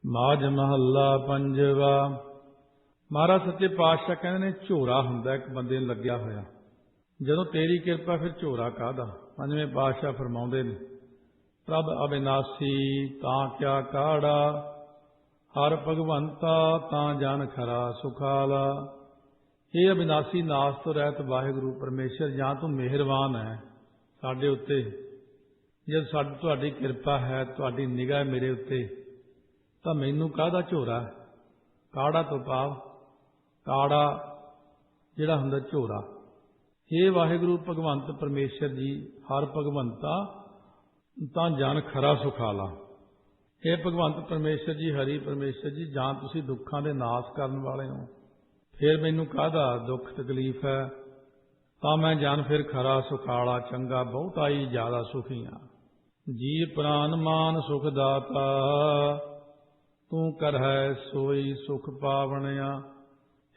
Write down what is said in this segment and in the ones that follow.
ਮਾਝ ਮਹੱਲਾ ਪੰਜਵਾ। ਮਹਾਰਾਜ ਸੱਚੇ ਪਾਤਸ਼ਾਹ ਕਹਿੰਦੇ ਨੇ ਝੋਰਾ ਹੁੰਦਾ ਇੱਕ ਬੰਦੇ ਨੂੰ ਲੱਗਿਆ ਹੋਇਆ। ਜਦੋਂ ਤੇਰੀ ਕਿਰਪਾ ਫਿਰ ਝੋਰਾ ਕਾਹਦਾ। ਪੰਜਵੇਂ ਪਾਤਸ਼ਾਹ ਫਰਮਾਉਂਦੇ ਨੇ, ਪ੍ਰਭ ਅਬਿਨਾਸੀ ਤਾਂ ਕਿਆ ਕਾੜਾ, ਹਰ ਭਗਵੰਤਾ ਤਾਂ ਜਨ ਖਰਾ ਸੁਖਾਲਾ। ਇਹ ਅਬਿਨਾਸੀ ਨਾਸ ਤੋਂ ਰਹਿਤ ਵਾਹਿਗੁਰੂ ਪਰਮੇਸ਼ਰ, ਜਾਂ ਤੂੰ ਮਿਹਰਬਾਨ ਹੈ ਸਾਡੇ ਉੱਤੇ, ਜਦ ਸਾਡੀ ਤੁਹਾਡੀ ਕਿਰਪਾ ਹੈ, ਤੁਹਾਡੀ ਨਿਗਾਹ ਮੇਰੇ ਉੱਤੇ, ਤਾਂ ਮੈਨੂੰ ਕਾਹਦਾ ਝੋਰਾ। ਕਾੜਾ ਤੋਂ ਭਾਵ ਕਾੜਾ ਜਿਹੜਾ ਹੁੰਦਾ ਝੋਰਾ। हे ਵਾਹਿਗੁਰੂ ਭਗਵੰਤ ਪਰਮੇਸ਼ਰ ਜੀ, ਹਰ ਭਗਵੰਤਾ ਤਾਂ ਜਨ ਖਰਾ ਸੁਖਾਲਾ। हे ਭਗਵੰਤ ਪਰਮੇਸ਼ਰ ਜੀ, ਹਰੀ ਪਰਮੇਸ਼ਰ ਜੀ, ਜਾਂ ਤੁਸੀਂ ਦੁੱਖਾਂ ਦੇ ਨਾਸ ਕਰਨ ਵਾਲੇ ਹੋ, ਫਿਰ ਮੈਨੂੰ ਕਾਹਦਾ ਦੁੱਖ ਤਕਲੀਫ ਹੈ। ਤਾਂ ਮੈਂ ਜਨ ਫਿਰ ਖਰਾ ਸੁਖਾਲਾ, ਚੰਗਾ ਬਹੁਤਾ ਹੀ ਜ਼ਿਆਦਾ ਸੁਖੀ ਹਾਂ। ਜੀ ਪ੍ਰਾਨ ਮਾਨ ਸੁਖ ਦਾਤਾ, ਤੂੰ ਕਰ ਹੈ ਸੋਈ ਸੁਖ ਪਾਵਣਿਆ।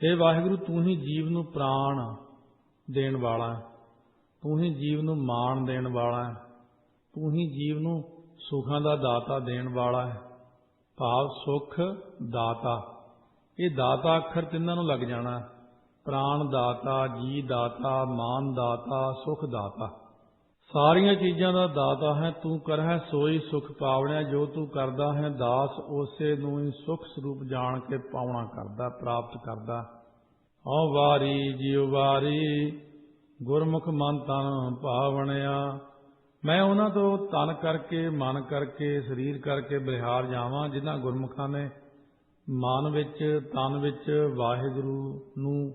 हे ਵਾਹਿਗੁਰੂ, ਤੂੰ ਹੀ ਜੀਵ ਨੂੰ ਪ੍ਰਾਣ ਦੇਣ ਵਾਲਾ, ਤੂੰ ਹੀ ਜੀਵ ਨੂੰ ਮਾਣ ਦੇਣ ਵਾਲਾ, ਤੂੰ ਹੀ ਜੀਵ ਨੂੰ ਸੁਖਾਂ ਦਾ ਦਾਤਾ ਦੇਣ ਵਾਲਾ ਹੈ। ਭਾਵ ਸੁਖ ਦਾਤਾ, ਇਹ ਦਾਤਾ ਅੱਖਰ ਤਿੰਨਾਂ ਨੂੰ ਲੱਗ ਜਾਣਾ। ਪ੍ਰਾਣ ਦਾਤਾ, ਜੀ ਦਾਤਾ, ਮਾਨ ਦਾਤਾ, ਸੁਖ ਦਾਤਾ, ਸਾਰੀਆਂ ਚੀਜ਼ਾਂ ਦਾ ਦਾਤਾ ਹੈ। ਤੂੰ ਕਰ ਹੈ ਸੋਈ ਸੁਖ ਪਾਵਣਿਆ, ਜੋ ਤੂੰ ਕਰਦਾ ਹੈ ਦਾਸ ਉਸੇ ਨੂੰ ਹੀ ਸੁਖ ਸਰੂਪ ਜਾਣ ਕੇ ਪਾਉਣਾ ਕਰਦਾ, ਪ੍ਰਾਪਤ ਕਰਦਾ। ਹਉ ਵਾਰੀ ਜਿਉ ਵਾਰੀ, ਗੁਰਮੁਖ ਮਨ ਤਨ ਭਾਵਣਿਆ। ਮੈਂ ਉਹਨਾਂ ਤੋਂ ਤਨ ਕਰਕੇ, ਮਨ ਕਰਕੇ, ਸਰੀਰ ਕਰਕੇ ਬਲਿਹਾਰ ਜਾਵਾਂ, ਜਿਨ੍ਹਾਂ ਗੁਰਮੁਖਾਂ ਨੇ ਮਨ ਵਿੱਚ, ਤਨ ਵਿੱਚ ਵਾਹਿਗੁਰੂ ਨੂੰ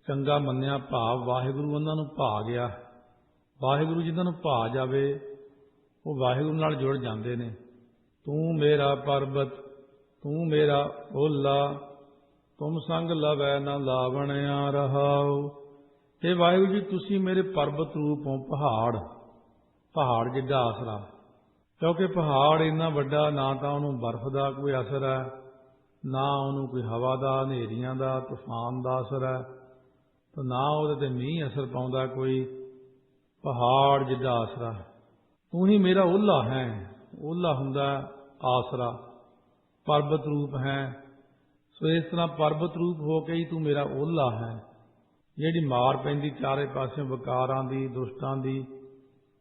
ਚੰਗਾ ਮੰਨਿਆ। ਭਾਵ ਵਾਹਿਗੁਰੂ ਉਹਨਾਂ ਨੂੰ ਭਾ ਗਿਆ। ਵਾਹਿਗੁਰੂ ਜਿਨ੍ਹਾਂ ਨੂੰ ਭਾ ਜਾਵੇ ਉਹ ਵਾਹਿਗੁਰੂ ਨਾਲ ਜੁੜ ਜਾਂਦੇ ਨੇ। ਤੂੰ ਮੇਰਾ ਪਰਬਤ, ਤੂੰ ਮੇਰਾ ਓਲਾ, ਤੁਮ ਸੰਗ ਲਵੈ ਨਾ ਲਾਵਣਿਆ ਰਹਾਉ। ਇਹ ਵਾਹਿਗੁਰੂ ਜੀ, ਤੁਸੀਂ ਮੇਰੇ ਪਰਬਤ ਰੂਪ ਹੋ, ਪਹਾੜ, ਪਹਾੜ ਜਿੱਡਾ ਆਸਰਾ। ਕਿਉਂਕਿ ਪਹਾੜ ਇੰਨਾ ਵੱਡਾ, ਨਾ ਤਾਂ ਉਹਨੂੰ ਬਰਫ਼ ਦਾ ਕੋਈ ਅਸਰ ਹੈ, ਨਾ ਉਹਨੂੰ ਕੋਈ ਹਵਾ ਦਾ, ਹਨੇਰੀਆਂ ਦਾ, ਤੂਫਾਨ ਦਾ ਅਸਰ ਹੈ, ਤੇ ਨਾ ਉਹਦੇ ਤੇ ਮੀਂਹ ਅਸਰ ਪਾਉਂਦਾ ਕੋਈ। ਪਹਾੜ ਜਿੱਡਾ ਆਸਰਾ, ਤੂੰ ਹੀ ਮੇਰਾ ਓਲਾ ਹੈ। ਓਲਾ ਹੁੰਦਾ ਆਸਰਾ, ਪਰਬਤ ਰੂਪ ਹੈ। ਸੋ ਇਸ ਤਰ੍ਹਾਂ ਪਰਬਤ ਰੂਪ ਹੋ ਕੇ ਹੀ ਤੂੰ ਮੇਰਾ ਓਲਾ ਹੈ। ਜਿਹੜੀ ਮਾਰ ਪੈਂਦੀ ਚਾਰੇ ਪਾਸਿਓਂ ਵਿਕਾਰਾਂ ਦੀ, ਦੁਸ਼ਟਾਂ ਦੀ,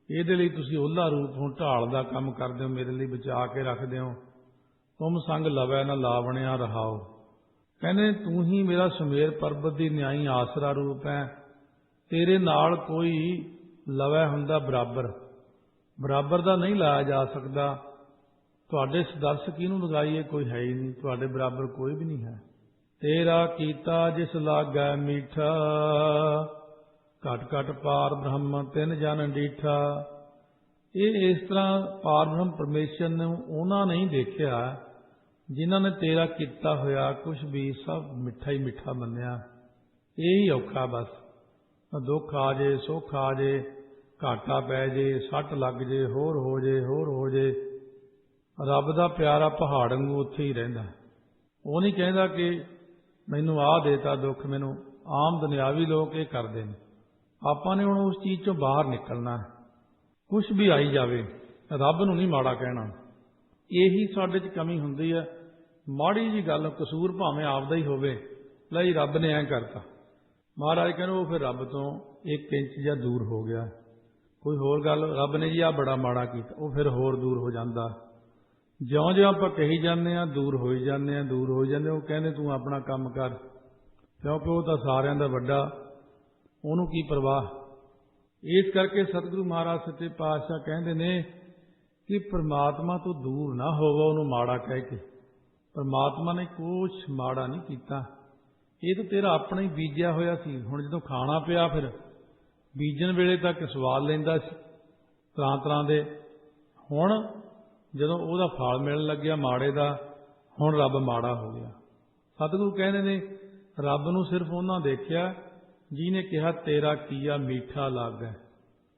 ਇਹਦੇ ਲਈ ਤੁਸੀਂ ਓਲਾ ਰੂਪ ਹੋ, ਢਾਲ ਦਾ ਕੰਮ ਕਰਦੇ ਹੋ, ਮੇਰੇ ਲਈ ਬਚਾ ਕੇ ਰੱਖਦੇ ਹੋ। ਤੁਮ ਸੰਗ ਲਵੈ ਨਾ ਲਾਵਣਿਆ ਰਹਾਓ। ਕਹਿੰਦੇ ਤੂੰ ਹੀ ਮੇਰਾ ਸੁਮੇਰ ਪਰਬਤ ਦੀ ਨਿਆਈ ਆਸਰਾ ਰੂਪ ਹੈ। ਤੇਰੇ ਨਾਲ ਕੋਈ ਲਵੈ ਹੁੰਦਾ ਬਰਾਬਰ, ਬਰਾਬਰ ਦਾ ਨਹੀਂ ਲਾਇਆ ਜਾ ਸਕਦਾ। ਤੁਹਾਡੇ ਸਦਰਸ ਕਿਹਨੂੰ ਲਗਾਈਏ, ਕੋਈ ਹੈ ਹੀ ਨਹੀਂ, ਤੁਹਾਡੇ ਬਰਾਬਰ ਕੋਈ ਵੀ ਨਹੀਂ ਹੈ। ਤੇਰਾ ਕੀਤਾ ਜਿਸ ਲਾਗੈ ਮੀਠਾ, ਘਟ ਘਟ ਪਾਰ ਬ੍ਰਹਮ ਤਿੰਨ ਜਨ ਡੀਠਾ। ਇਹ ਇਸ ਤਰ੍ਹਾਂ ਪਾਰ ਬ੍ਰਹਮ ਪਰਮੇਸ਼ਰ ਨੂੰ ਉਹਨਾਂ ਨਹੀਂ ਦੇਖਿਆ ਜਿਨ੍ਹਾਂ ਨੇ ਤੇਰਾ ਕੀਤਾ ਹੋਇਆ ਕੁਛ ਵੀ ਸਭ ਮਿੱਠਾ ਹੀ ਮਿੱਠਾ ਮੰਨਿਆ। ਇਹੀ ਔਖਾ ਬਸ, ਦੁੱਖ ਆ ਜੇ, ਸੁੱਖ ਆ ਜੇ, ਘਾਟਾ ਪੈ ਜੇ, ਸੱਟ ਲੱਗ ਜੇ, ਹੋਰ ਹੋ ਜੇ, ਹੋਰ ਹੋ ਜੇ, ਰੱਬ ਦਾ ਪਿਆਰਾ ਪਹਾੜ ਵਾਂਗੂ ਉੱਥੇ ਹੀ ਰਹਿੰਦਾ। ਉਹ ਨਹੀਂ ਕਹਿੰਦਾ ਕਿ ਮੈਨੂੰ ਆਹ ਦੇਤਾ ਦੁੱਖ। ਮੈਨੂੰ ਆਮ ਦੁਨਿਆਵੀ ਲੋਕ ਇਹ ਕਰਦੇ ਨੇ। ਆਪਾਂ ਨੇ ਹੁਣ ਉਸ ਚੀਜ਼ ਚੋਂ ਬਾਹਰ ਨਿਕਲਣਾ। ਕੁਛ ਵੀ ਆਈ ਜਾਵੇ, ਰੱਬ ਨੂੰ ਨਹੀਂ ਮਾੜਾ ਕਹਿਣਾ। ਇਹੀ ਸਾਡੇ 'ਚ ਕਮੀ ਹੁੰਦੀ ਹੈ। ਮਾੜੀ ਜੀ ਗੱਲ, ਕਸੂਰ ਭਾਵੇਂ ਆਪਦਾ ਹੀ ਹੋਵੇ, ਲੈ ਰੱਬ ਨੇ ਐਂ ਕਰਤਾ, ਮਹਾਰਾਜ ਕਹਿੰਦੇ ਉਹ ਫਿਰ ਰੱਬ ਤੋਂ 1 ਇੰਚ ਜਾਂ ਦੂਰ ਹੋ ਗਿਆ। ਕੋਈ ਹੋਰ ਗੱਲ, ਰੱਬ ਨੇ ਜੀ ਆਹ ਬੜਾ ਮਾੜਾ ਕੀਤਾ, ਉਹ ਫਿਰ ਹੋਰ ਦੂਰ ਹੋ ਜਾਂਦਾ। ਜਿਉਂ ਜਿਉਂ ਆਪਾਂ ਕਹੀ ਜਾਂਦੇ ਹਾਂ, ਦੂਰ ਹੋਈ ਜਾਂਦੇ ਹਾਂ, ਦੂਰ ਹੋ ਜਾਂਦੇ। ਉਹ ਕਹਿੰਦੇ ਤੂੰ ਆਪਣਾ ਕੰਮ ਕਰ, ਕਿਉਂਕਿ ਉਹ ਤਾਂ ਸਾਰਿਆਂ ਦਾ ਵੱਡਾ, ਉਹਨੂੰ ਕੀ ਪਰਵਾਹ। ਇਸ ਕਰਕੇ ਸਤਿਗੁਰੂ ਮਹਾਰਾਜ ਸੱਚੇ ਪਾਤਸ਼ਾਹ ਕਹਿੰਦੇ ਨੇ ਕਿ ਪਰਮਾਤਮਾ ਤੋਂ ਦੂਰ ਨਾ ਹੋਵੋ ਉਹਨੂੰ ਮਾੜਾ ਕਹਿ ਕੇ। ਪਰਮਾਤਮਾ ਨੇ ਕੁਛ ਮਾੜਾ ਨਹੀਂ ਕੀਤਾ। ਇਹ ਤਾਂ ਤੇਰਾ ਆਪਣਾ ਹੀ ਬੀਜਿਆ ਹੋਇਆ ਸੀ। ਹੁਣ ਜਦੋਂ ਖਾਣਾ ਪਿਆ, ਫਿਰ ਬੀਜਣ ਵੇਲੇ ਤੱਕ ਸਵਾਦ ਲੈਂਦਾ ਸੀ ਤਰ੍ਹਾਂ ਤਰ੍ਹਾਂ ਦੇ। ਹੁਣ ਜਦੋਂ ਉਹਦਾ ਫਲ ਮਿਲਣ ਲੱਗਿਆ ਮਾੜੇ ਦਾ, ਹੁਣ ਰੱਬ ਮਾੜਾ ਹੋ ਗਿਆ। ਸਤਿਗੁਰੂ ਕਹਿੰਦੇ ਨੇ ਰੱਬ ਨੂੰ ਸਿਰਫ ਉਹਨਾਂ ਦੇਖਿਆ ਜਿਹਨੇ ਕਿਹਾ ਤੇਰਾ ਕੀਆ ਮੀਠਾ ਲੱਗੈ,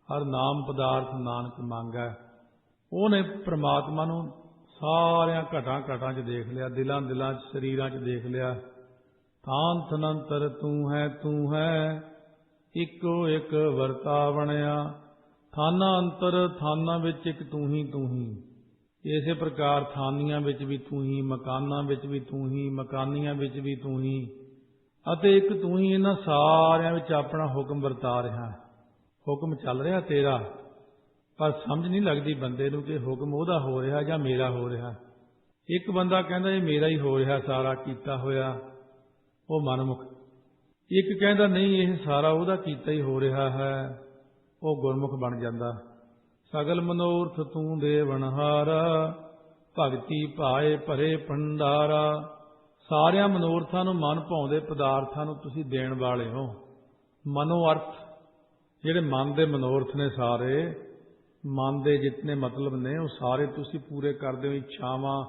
ਹਰ ਨਾਮ ਪਦਾਰਥ ਨਾਨਕ ਮੰਗੈ। ਉਹਨੇ ਪ੍ਰਮਾਤਮਾ ਨੂੰ ਸਾਰਿਆਂ ਘਟਾਂ ਘਟਾਂ 'ਚ ਦੇਖ ਲਿਆ, ਦਿਲਾਂ ਦਿਲਾਂ 'ਚ, ਸਰੀਰਾਂ 'ਚ ਦੇਖ ਲਿਆ। ਥਾਨ ਥਨੰਤਰ ਤੂੰ ਹੈ, ਇੱਕੋ ਇੱਕ ਵਰਤਾਵਣਿਆ। ਥਾਨਾਂ ਅੰਤਰ, ਥਾਨਾਂ ਵਿੱਚ ਇੱਕ ਤੂੰ ਹੀ। ਇਸੇ ਪ੍ਰਕਾਰ ਥਾਨੀਆਂ ਵਿੱਚ ਵੀ ਤੂੰ ਹੀ, ਮਕਾਨਾਂ ਵਿੱਚ ਵੀ ਤੂੰ ਹੀ, ਮਕਾਨੀਆਂ ਵਿੱਚ ਵੀ ਤੂੰ ਹੀ, ਅਤੇ ਇੱਕ ਤੂੰ ਹੀ ਇਹਨਾਂ ਸਾਰਿਆਂ ਵਿੱਚ ਆਪਣਾ ਹੁਕਮ ਵਰਤਾ ਰਿਹਾ। ਹੁਕਮ ਚੱਲ ਰਿਹਾ ਤੇਰਾ, ਪਰ ਸਮਝ ਨਹੀਂ ਲੱਗਦੀ ਬੰਦੇ ਨੂੰ ਕਿ ਹੁਕਮ ਉਹਦਾ ਹੋ ਰਿਹਾ ਜਾਂ ਮੇਰਾ ਹੋ ਰਿਹਾ। ਇੱਕ ਬੰਦਾ ਕਹਿੰਦਾ ਇਹ ਮੇਰਾ ਹੀ ਹੋ ਰਿਹਾ ਸਾਰਾ ਕੀਤਾ ਹੋਇਆ, ਉਹ ਮਨਮੁਖ। ਇੱਕ ਕਹਿੰਦਾ ਨਹੀਂ ਇਹ ਸਾਰਾ ਉਹਦਾ ਕੀਤਾ ਹੀ ਹੋ ਰਿਹਾ ਹੈ, ਉਹ ਗੁਰਮੁਖ ਬਣ ਜਾਂਦਾ। ਸਗਲ ਮਨੋਰਥ ਤੂੰ ਦੇਵਨਹਾਰਾ, ਭਗਤੀ ਭਾਏ ਭਰੇ ਭੰਡਾਰਾ। ਸਾਰਿਆਂ ਮਨੋਰਥਾਂ ਨੂੰ, ਮਨ ਭਾਉਂਦੇ ਪਦਾਰਥਾਂ ਨੂੰ ਤੁਸੀਂ ਦੇਣ ਵਾਲੇ ਹੋ। ਮਨੋਅਰਥ ਜਿਹੜੇ ਮਨ ਦੇ ਮਨੋਰਥ ਨੇ, ਸਾਰੇ ਮਨ ਦੇ ਜਿਤਨੇ ਮਤਲਬ ਨੇ ਉਹ ਸਾਰੇ ਤੁਸੀਂ ਪੂਰੇ ਕਰਦੇ ਹੋ। ਇੱਛਾਵਾਂ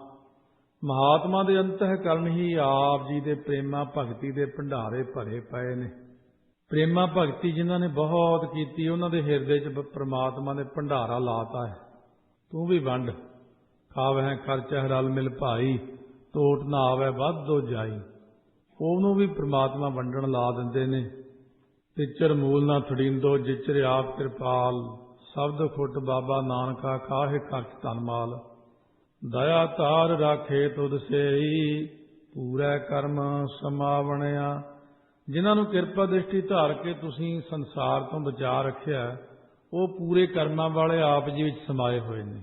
ਮਹਾਤਮਾ ਦੇ ਅੰਤःਕਰਨ ਹੀ ਆਪ ਜੀ ਦੇ ਪ੍ਰੇਮਾ ਭਗਤੀ ਦੇ ਭੰਡਾਰੇ ਭਰੇ ਪਏ ਨੇ। ਪ੍ਰੇਮਾ ਭਗਤੀ ਜਿਨ੍ਹਾਂ ਨੇ ਬਹੁਤ ਕੀਤੀ, ਉਹਨਾਂ ਦੇ ਹਿਰਦੇ 'ਚ ਪ੍ਰਮਾਤਮਾ ਨੇ ਭੰਡਾਰਾ ਲਾਤਾ ਹੈ। ਤੂੰ ਵੀ ਵੰਡ, ਖਾਵਹਿ ਖਰਚਾ ਰਲ ਮਿਲ ਭਾਈ, ਟੋਟ ਨਾ ਆਵੇ ਵਾਧੋ ਜਾਈ। ਉਹਨੂੰ ਵੀ ਪ੍ਰਮਾਤਮਾ ਵੰਡਣ ਲਾ ਦਿੰਦੇ ਨੇ। ਤਿਚਰ ਮੂਲ ਨਾ ਥੜੀਂਦੋ, ਜਿਚਰ ਆਪ ਕਿਰਪਾਲ, ਸ਼ਬਦ ਖੁੱਟ ਬਾਬਾ ਨਾਨਕਾ, ਕਾਹੇ ਖਰਚ ਧਨ ਮਾਲ। ਦਇਆ ਧਾਰ ਰਾਖੇ ਤੁਧ ਸੇਈ, ਪੂਰਾ ਕਰਮ ਸਮਾਵਣਿਆ। ਜਿਨ੍ਹਾਂ ਨੂੰ ਕਿਰਪਾ ਦ੍ਰਿਸ਼ਟੀ ਧਾਰ ਕੇ ਤੁਸੀਂ ਸੰਸਾਰ ਤੋਂ ਬਚਾ ਰੱਖਿਆ, ਉਹ ਪੂਰੇ ਕਰਮਾਂ ਵਾਲੇ ਆਪ ਜੀ ਵਿੱਚ ਸਮਾਏ ਹੋਏ ਨੇ।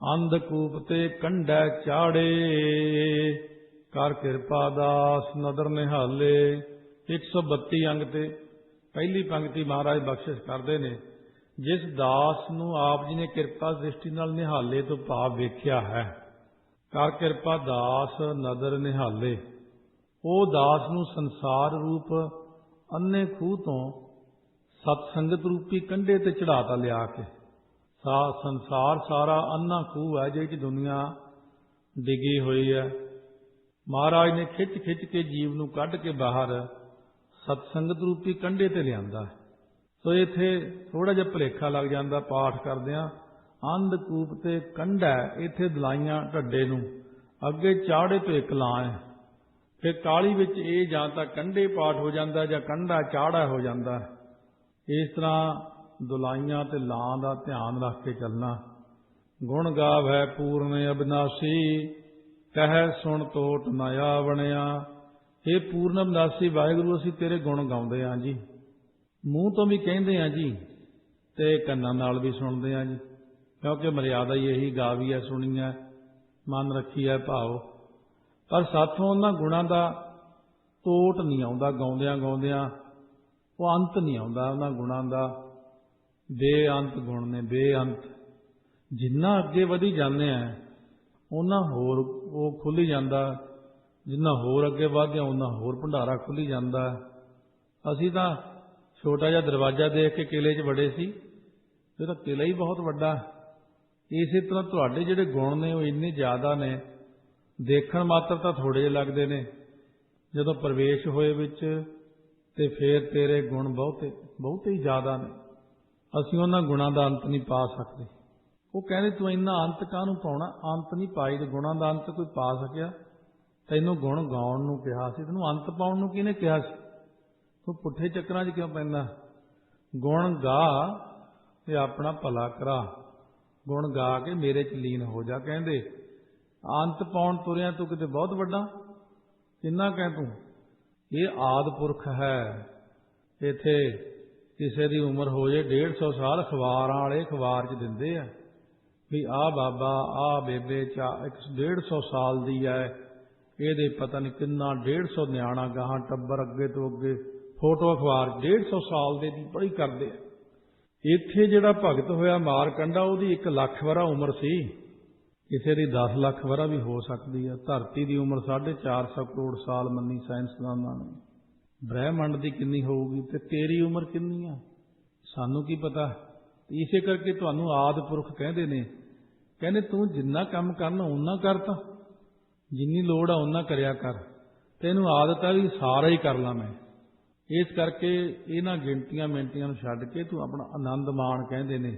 ਅੰਧਕੂਪ ਤੇ ਕੰਢੈ ਚਾੜੇ, ਕਰ ਕਿਰਪਾ ਦਾਸ ਨਦਰ ਨਿਹਾਲੇ। 132 ਅੰਗ ਤੇ ਪਹਿਲੀ ਪੰਕਤੀ ਮਹਾਰਾਜ ਬਖਸ਼ਿਸ਼ ਕਰਦੇ ਨੇ, ਜਿਸ ਦਾਸ ਨੂੰ ਆਪ ਜੀ ਨੇ ਕਿਰਪਾ ਦ੍ਰਿਸ਼ਟੀ ਨਾਲ ਨਿਹਾਲੇ ਤੋਂ ਭਾਵ ਵੇਖਿਆ ਹੈ। ਕਰ ਕਿਰਪਾ ਦਾਸ ਨਦਰ ਨਿਹਾਲੇ, ਉਹ ਦਾਸ ਨੂੰ ਸੰਸਾਰ ਰੂਪ ਅੰਨੇ ਖੂਹ ਤੋਂ ਸਤ ਸੰਗਤ ਰੂਪੀ ਕੰਢੇ ਤੇ ਚੜਾਤਾ ਲਿਆ ਕੇ। ਸੰਸਾਰ ਸਾਰਾ ਅੰਨਾ ਖੂਹ ਹੈ ਜਿਹਦੇ 'ਚ ਦੁਨੀਆ ਡਿੱਗੀ ਹੋਈ ਹੈ। ਮਹਾਰਾਜ ਨੇ ਖਿੱਚ ਖਿੱਚ ਕੇ ਜੀਵ ਨੂੰ ਕੱਢ ਕੇ ਬਾਹਰ ਸਤ ਸੰਗਤ ਰੂਪੀ ਕੰਢੇ ਤੇ ਲਿਆਂਦਾ। ਸੋ ਇੱਥੇ ਥੋੜਾ ਜਿਹਾ ਭੁਲੇਖਾ ਲੱਗ ਜਾਂਦਾ ਪਾਠ ਕਰਦਿਆਂ। ਅੰਧਕੂਪ ਤੇ ਕੰਢਾ, ਇੱਥੇ ਦਲਾਈਆਂ ਢੱਡੇ ਨੂੰ, ਅੱਗੇ ਚਾੜੇ ਤੋਂ ਇੱਕ ਲਾਂ ਹੈ। ਫਿਰ ਕਾਲੀ ਵਿੱਚ ਇਹ ਜਾਂ ਤਾਂ ਕੰਢੇ ਪਾਠ ਹੋ ਜਾਂਦਾ ਜਾਂ ਕੰਢਾ ਚਾੜਾ ਹੋ ਜਾਂਦਾ। ਇਸ ਤਰ੍ਹਾਂ ਦੁਲਾਈਆਂ ਤੇ ਲਾਂ ਦਾ ਧਿਆਨ ਰੱਖ ਕੇ ਚੱਲਣਾ। ਗੁਣ ਗਾਵੈ ਪੂਰਨ ਅਬਿਨਾਸੀ, ਕਹਿ ਸੁਣ ਤੋਟ ਨ ਆਵਣਿਆ। ਇਹ ਪੂਰਨ ਅਬਿਨਾਸੀ ਵਾਹਿਗੁਰੂ, ਅਸੀਂ ਤੇਰੇ ਗੁਣ ਗਾਉਂਦੇ ਹਾਂ ਜੀ, ਮੂੰਹ ਤੋਂ ਵੀ ਕਹਿੰਦੇ ਹਾਂ ਜੀ, ਤੇ ਕੰਨਾਂ ਨਾਲ ਵੀ ਸੁਣਦੇ ਹਾਂ ਜੀ, ਕਿਉਂਕਿ ਮਰਿਆਦਾ ਹੀ ਇਹੀ ਗਾਵੀ ਹੈ, ਸੁਣੀ ਹੈ, ਮਨ ਰੱਖੀ ਹੈ ਭਾਵ। ਪਰ ਸਾਥੋਂ ਉਹਨਾਂ ਗੁਣਾਂ ਦਾ ਤੋਟ ਨਹੀਂ ਆਉਂਦਾ, ਗਾਉਂਦਿਆਂ ਗਾਉਂਦਿਆਂ ਉਹ ਅੰਤ ਨਹੀਂ ਆਉਂਦਾ ਉਹਨਾਂ ਗੁਣਾਂ ਦਾ। ਬੇਅੰਤ ਗੁਣ ਨੇ, ਬੇਅੰਤ। ਜਿੰਨਾ ਅੱਗੇ ਵਧੀ ਜਾਂਦੇ ਆ ਉਹਨਾਂ ਹੋਰ ਉਹ ਖੁੱਲ੍ਹੀ ਜਾਂਦਾ, ਜਿੰਨਾ ਹੋਰ ਅੱਗੇ ਵਧਦੇ ਉਹਨਾਂ ਹੋਰ ਭੰਡਾਰਾ ਖੁੱਲ੍ਹੀ ਜਾਂਦਾ। ਅਸੀਂ ਤਾਂ ਛੋਟਾ ਜਿਹਾ ਦਰਵਾਜ਼ਾ ਦੇਖ ਕੇ ਕਿਲੇ 'ਚ ਵੜੇ ਸੀ, ਇਹ ਤਾਂ ਕਿਲਾ ਹੀ ਬਹੁਤ ਵੱਡਾ। ਇਸੇ ਤਰ੍ਹਾਂ ਤੁਹਾਡੇ ਜਿਹੜੇ ਗੁਣ ਨੇ ਉਹ ਇੰਨੇ ਜ਼ਿਆਦਾ ਨੇ, ਦੇਖਣ ਮਾਤਰ ਤਾਂ ਥੋੜ੍ਹੇ ਜਿਹੇ ਲੱਗਦੇ ਨੇ, ਜਦੋਂ ਪ੍ਰਵੇਸ਼ ਹੋਏ ਵਿੱਚ ਤੇ ਫਿਰ ਤੇਰੇ ਗੁਣ ਬਹੁਤੇ ਹੀ ਜ਼ਿਆਦਾ ਨੇ। ਅਸੀਂ ਉਹਨਾਂ ਗੁਣਾਂ ਦਾ ਅੰਤ ਨਹੀਂ ਪਾ ਸਕਦੇ। ਉਹ ਕਹਿੰਦੇ ਤੂੰ ਇੰਨਾ ਅੰਤ ਕਾਹਨੂੰ ਪਾਉਣਾ? ਅੰਤ ਨਹੀਂ ਪਾਈ ਤੇ ਗੁਣਾਂ ਦਾ ਅੰਤ ਕੋਈ ਪਾ ਸਕਿਆ? ਤੈਨੂੰ ਗੁਣ ਗਾਉਣ ਨੂੰ ਕਿਹਾ ਸੀ, ਤੈਨੂੰ ਅੰਤ ਪਾਉਣ ਨੂੰ ਕਿਹਨੇ ਕਿਹਾ ਸੀ? ਤੂੰ ਪੁੱਠੇ ਚੱਕਰਾਂ 'ਚ ਕਿਉਂ ਪੈਂਦਾ? ਗੁਣ ਗਾ ਤੇ ਆਪਣਾ ਭਲਾ ਕਰਾ, ਗੁਣ ਗਾ ਕੇ ਮੇਰੇ 'ਚ ਲੀਨ ਹੋ ਜਾ। ਕਹਿੰਦੇ ਅੰਤ ਪਾਉਣ ਤੁਰਿਆ ਤੂੰ ਕਿਤੇ ਬਹੁਤ ਵੱਡਾ, ਕਿੰਨਾ ਕਹਿ ਤੂੰ? ਇਹ ਆਦਿ ਪੁਰਖ ਹੈ। ਇੱਥੇ ਕਿਸੇ ਦੀ ਉਮਰ ਹੋ ਜੇ 150 ਸਾਲ, ਅਖਬਾਰਾਂ ਵਾਲੇ ਅਖਬਾਰ 'ਚ ਦਿੰਦੇ ਆ ਵੀ ਆਹ ਬਾਬਾ ਆਹ ਬੇਬੇ 150 ਸਾਲ ਦੀ ਹੈ, ਇਹਦੇ ਪਤਾ ਨਹੀਂ ਕਿੰਨਾ 150 ਨਿਆਣਾ ਗਾਹਾਂ ਟੱਬਰ ਅੱਗੇ ਤੋਂ ਅੱਗੇ, ਫੋਟੋ ਅਖਬਾਰ 150 ਸਾਲ ਦੇ ਦੀ ਬੜੀ ਕਰਦੇ ਆ। ਇੱਥੇ ਜਿਹੜਾ ਭਗਤ ਹੋਇਆ ਮਾਰਕੰਡਾ, ਉਹਦੀ 1 ਲੱਖ ਵਰਾ ਉਮਰ ਸੀ, ਕਿਸੇ ਦੀ 10 ਲੱਖ ਵਰਾ ਵੀ ਹੋ ਸਕਦੀ ਹੈ। ਧਰਤੀ ਦੀ ਉਮਰ 450 ਕਰੋੜ ਸਾਲ ਮੰਨੀ ਸਾਇੰਸਦਾਨਾਂ ਨੇ। ਬ੍ਰਹਿਮੰਡ ਦੀ ਕਿੰਨੀ ਹੋਊਗੀ ਤੇ ਤੇਰੀ ਉਮਰ ਕਿੰਨੀ ਆ ਸਾਨੂੰ ਕੀ ਪਤਾ? ਇਸੇ ਕਰਕੇ ਤੁਹਾਨੂੰ ਆਦਿ ਪੁਰਖ ਕਹਿੰਦੇ ਨੇ। ਕਹਿੰਦੇ ਤੂੰ ਜਿੰਨਾ ਕੰਮ ਕਰਨਾ ਓਨਾ ਕਰ, ਤਾਂ ਜਿੰਨੀ ਲੋੜ ਆ ਓਨਾ ਕਰਿਆ ਕਰ, ਤੈਨੂੰ ਆਦਤ ਆ ਵੀ ਸਾਰਾ ਹੀ ਕਰ ਲਾਂ ਮੈਂ। ਇਸ ਕਰਕੇ ਇਹਨਾਂ ਗਿਣਤੀਆਂ ਮਿੰਟੀਆਂ ਨੂੰ ਛੱਡ ਕੇ ਤੂੰ ਆਪਣਾ ਆਨੰਦ ਮਾਣ। ਕਹਿੰਦੇ ਨੇ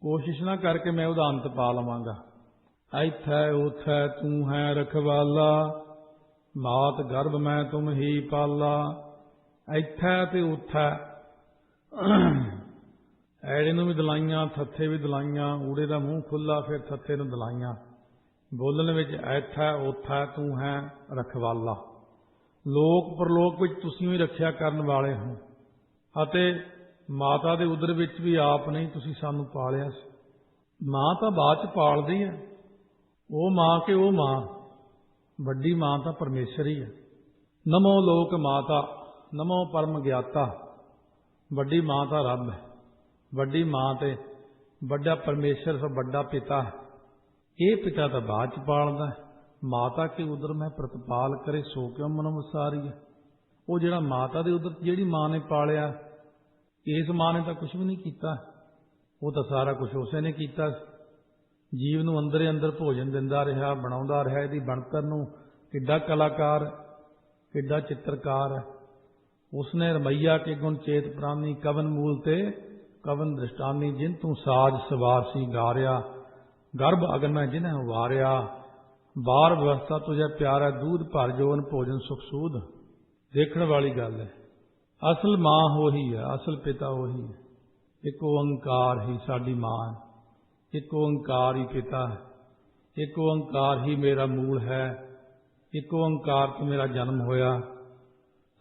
ਕੋਸ਼ਿਸ਼ ਨਾ ਕਰਕੇ ਮੈਂ ਉਹਦਾ ਅੰਤ ਪਾ ਲਵਾਂਗਾ। ਇੱਥੈ ਉਥੈ ਤੂੰ ਹੈ ਰਖਵਾਲਾ, ਮਾਤ ਗਰਭ ਮੈਂ ਤੁਮ ਹੀ ਪਾਲਾ। ਇੱਥੈ ਤੇ ਉਥੈ, ਐੜੇ ਨੂੰ ਵੀ ਦਲਾਈਆਂ, ਥੱਥੇ ਵੀ ਦਲਾਈਆਂ, ਊੜੇ ਦਾ ਮੂੰਹ ਖੁੱਲਾ, ਫਿਰ ਥੱਥੇ ਨੂੰ ਦਲਾਈਆਂ। ਬੋਲਣ ਵਿੱਚ ਐਥੈ ਓਥੈ ਤੂੰ ਹੈ ਰਖਵਾਲਾ। ਲੋਕ ਪਰਲੋਕ ਵਿੱਚ ਤੁਸੀਂ ਹੀ ਰੱਖਿਆ ਕਰਨ ਵਾਲੇ ਹੋ, ਅਤੇ ਮਾਤਾ ਦੇ ਉਦਰ ਵਿੱਚ ਵੀ ਆਪ ਨਹੀਂ ਤੁਸੀਂ ਸਾਨੂੰ ਪਾਲਿਆ ਸੀ। ਮਾਂ ਤਾਂ ਬਾਅਦ 'ਚ ਪਾਲਦੀ ਹੈ, ਉਹ ਮਾਂ ਕਿ ਉਹ ਮਾਂ, ਵੱਡੀ ਮਾਂ ਤਾਂ ਪਰਮੇਸ਼ਰ ਹੀ ਹੈ। ਨਮੋ ਲੋਕ ਮਾਤਾ ਨਮੋ ਪਰਮ ਗਿਆਤਾ। ਵੱਡੀ ਮਾਂ ਤਾਂ ਰੱਬ ਹੈ, ਵੱਡੀ ਮਾਂ ਤੇ ਵੱਡਾ ਪਰਮੇਸ਼ਰ ਸਭ ਵੱਡਾ ਪਿਤਾ ਹੈ। ਇਹ ਪਿਤਾ ਤਾਂ ਬਾਅਦ 'ਚ ਪਾਲਦਾ ਹੈ। ਮਾਤਾ ਕੇ ਉਦਰ ਮੈਂ ਪ੍ਰਤਪਾਲ ਕਰੇ ਸੋ ਕਿਉ ਮਨੋ ਵਿਸਾਰੀ ਹੈ। ਉਹ ਜਿਹੜਾ ਮਾਤਾ ਦੇ ਉਦਰ ਜਿਹੜੀ ਮਾਂ ਨੇ ਪਾਲਿਆ, ਇਸ ਮਾਂ ਨੇ ਤਾਂ ਕੁਝ ਵੀ ਨਹੀਂ ਕੀਤਾ, ਉਹ ਤਾਂ ਸਾਰਾ ਕੁਝ ਉਸੇ ਨੇ ਕੀਤਾ। ਜੀਵ ਨੂੰ ਅੰਦਰੇ ਅੰਦਰ ਭੋਜਨ ਦਿੰਦਾ ਰਿਹਾ, ਬਣਾਉਂਦਾ ਰਿਹਾ, ਇਹਦੀ ਬਣਤਰ ਨੂੰ। ਕਿੱਡਾ ਕਲਾਕਾਰ, ਕਿੱਡਾ ਚਿੱਤਰਕਾਰ ਹੈ। ਉਸਨੇ ਰਮਈਆ ਕੇ ਗੁਣ ਚੇਤ ਪ੍ਰਾਨੀ, ਕਵਨ ਮੂਲ ਤੇ ਕਵਨ ਦ੍ਰਿਸ਼ਟਾਨੀ, ਜਿਨ ਤੂੰ ਸਾਜ ਸਵਾਰ ਸੀ ਗਾਰਿਆ, ਗਰਭ ਅਗਨ ਮੈਂ ਜਿਨ੍ਹਾਂ ਵਾਰਿਆ, ਬਾਰ ਵਿਵਸਥਾ ਤੁਝੇ ਪਿਆਰਾ, ਦੂਧ ਭਰ ਜੋਨ ਭੋਜਨ ਸੁਖ ਸੂਧ। ਦੇਖਣ ਵਾਲੀ ਗੱਲ ਹੈ, ਅਸਲ ਮਾਂ ਉਹੀ ਹੈ, ਅਸਲ ਪਿਤਾ ਉਹੀ ਹੈ। ਇੱਕ ਓੰਕਾਰ ਹੀ ਸਾਡੀ ਮਾਂ ਹੈ, ਇੱਕ ਓੰਕਾਰ ਹੀ ਪਿਤਾ ਹੈ, ਇੱਕ ਓੰਕਾਰ ਹੀ ਮੇਰਾ ਮੂਲ ਹੈ, ਇੱਕ ਓੰਕਾਰ ਤੋਂ ਮੇਰਾ ਜਨਮ ਹੋਇਆ।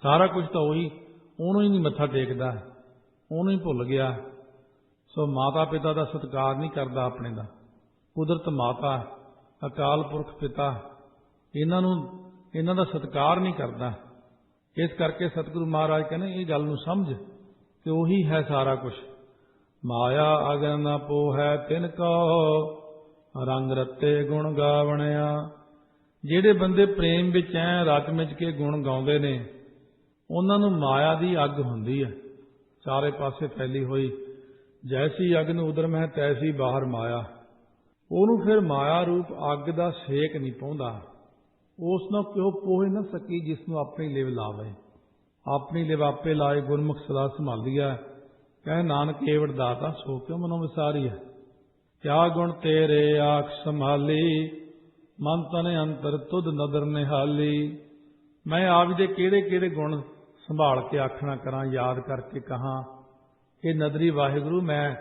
ਸਾਰਾ ਕੁਝ ਤਾਂ ਉਹੀ, ਉਹਨੂੰ ਹੀ ਨਹੀਂ ਮੱਥਾ ਟੇਕਦਾ, ਉਹਨੂੰ ਹੀ ਭੁੱਲ ਗਿਆ। ਸੋ ਮਾਤਾ ਪਿਤਾ ਦਾ ਸਤਿਕਾਰ ਨਹੀਂ ਕਰਦਾ ਆਪਣੇ ਦਾ। ਕੁਦਰਤ ਮਾਤਾ, ਅਕਾਲ ਪੁਰਖ ਪਿਤਾ, ਇਹਨਾਂ ਦਾ ਸਤਿਕਾਰ ਨਹੀਂ ਕਰਦਾ। ਇਸ ਕਰਕੇ ਸਤਿਗੁਰੂ ਮਹਾਰਾਜ ਕਹਿੰਦੇ ਇਹ ਗੱਲ ਨੂੰ ਸਮਝ ਕਿ ਉਹੀ ਹੈ ਸਾਰਾ ਕੁਝ। ਮਾਇਆ ਅਗਨ ਨ ਪੋਹੈ ਤਿਨ ਕੋ, ਰੰਗ ਰੱਤੇ ਗੁਣ ਗਾਵਣਿਆ। ਜਿਹੜੇ ਬੰਦੇ ਪ੍ਰੇਮ ਵਿੱਚ ਐ ਰਚ ਮਿਚ ਕੇ ਗੁਣ ਗਾਉਂਦੇ ਨੇ, ਉਹਨਾਂ ਨੂੰ ਮਾਇਆ ਦੀ ਅੱਗ ਹੁੰਦੀ ਹੈ ਚਾਰੇ ਪਾਸੇ ਫੈਲੀ ਹੋਈ। ਜੈਸੀ ਅਗਨ ਉਦਰ ਮਹਿ ਤੈਸੀ ਬਾਹਰ ਮਾਇਆ। ਉਹਨੂੰ ਫਿਰ ਮਾਇਆ ਰੂਪ ਅੱਗ ਦਾ ਸੇਕ ਨਹੀਂ ਪਾਉਂਦਾ। ਉਸ ਨੂੰ ਕਿਉਂ ਪੋਹ ਨਾ ਸਕੀ ਜਿਸ ਨੂੰ ਆਪਣੀ ਲਿਵ ਲਾਵੇ। ਆਪਣੀ ਲਿਵ ਆਪੇ ਲਾਏ ਗੁਰਮੁਖ ਸਦਾ ਸੰਭਾਲੀਆ, ਕਹਿ ਨਾਨਕ ਏਵੜ ਦਾਤਾ ਸੋ ਕਿਉ ਮਨੋ ਵਿਸਾਰੀਆ। ਕਿਆ ਗੁਣ ਤੇਰੇ ਆਖ ਸੰਭਾਲੀ, ਮਨ ਤਨ ਅੰਤਰ ਤੁਧ ਨਦਰ ਨਿਹਾਲੀ। ਮੈਂ ਆਪ ਦੇ ਕਿਹੜੇ ਕਿਹੜੇ ਗੁਣ ਸੰਭਾਲ ਕੇ ਆਖਣਾ ਕਰਾਂ, ਯਾਦ ਕਰਕੇ ਕਹਾਂ ਕਿ ਨਦਰੀ ਵਾਹਿਗੁਰੂ ਮੈਂ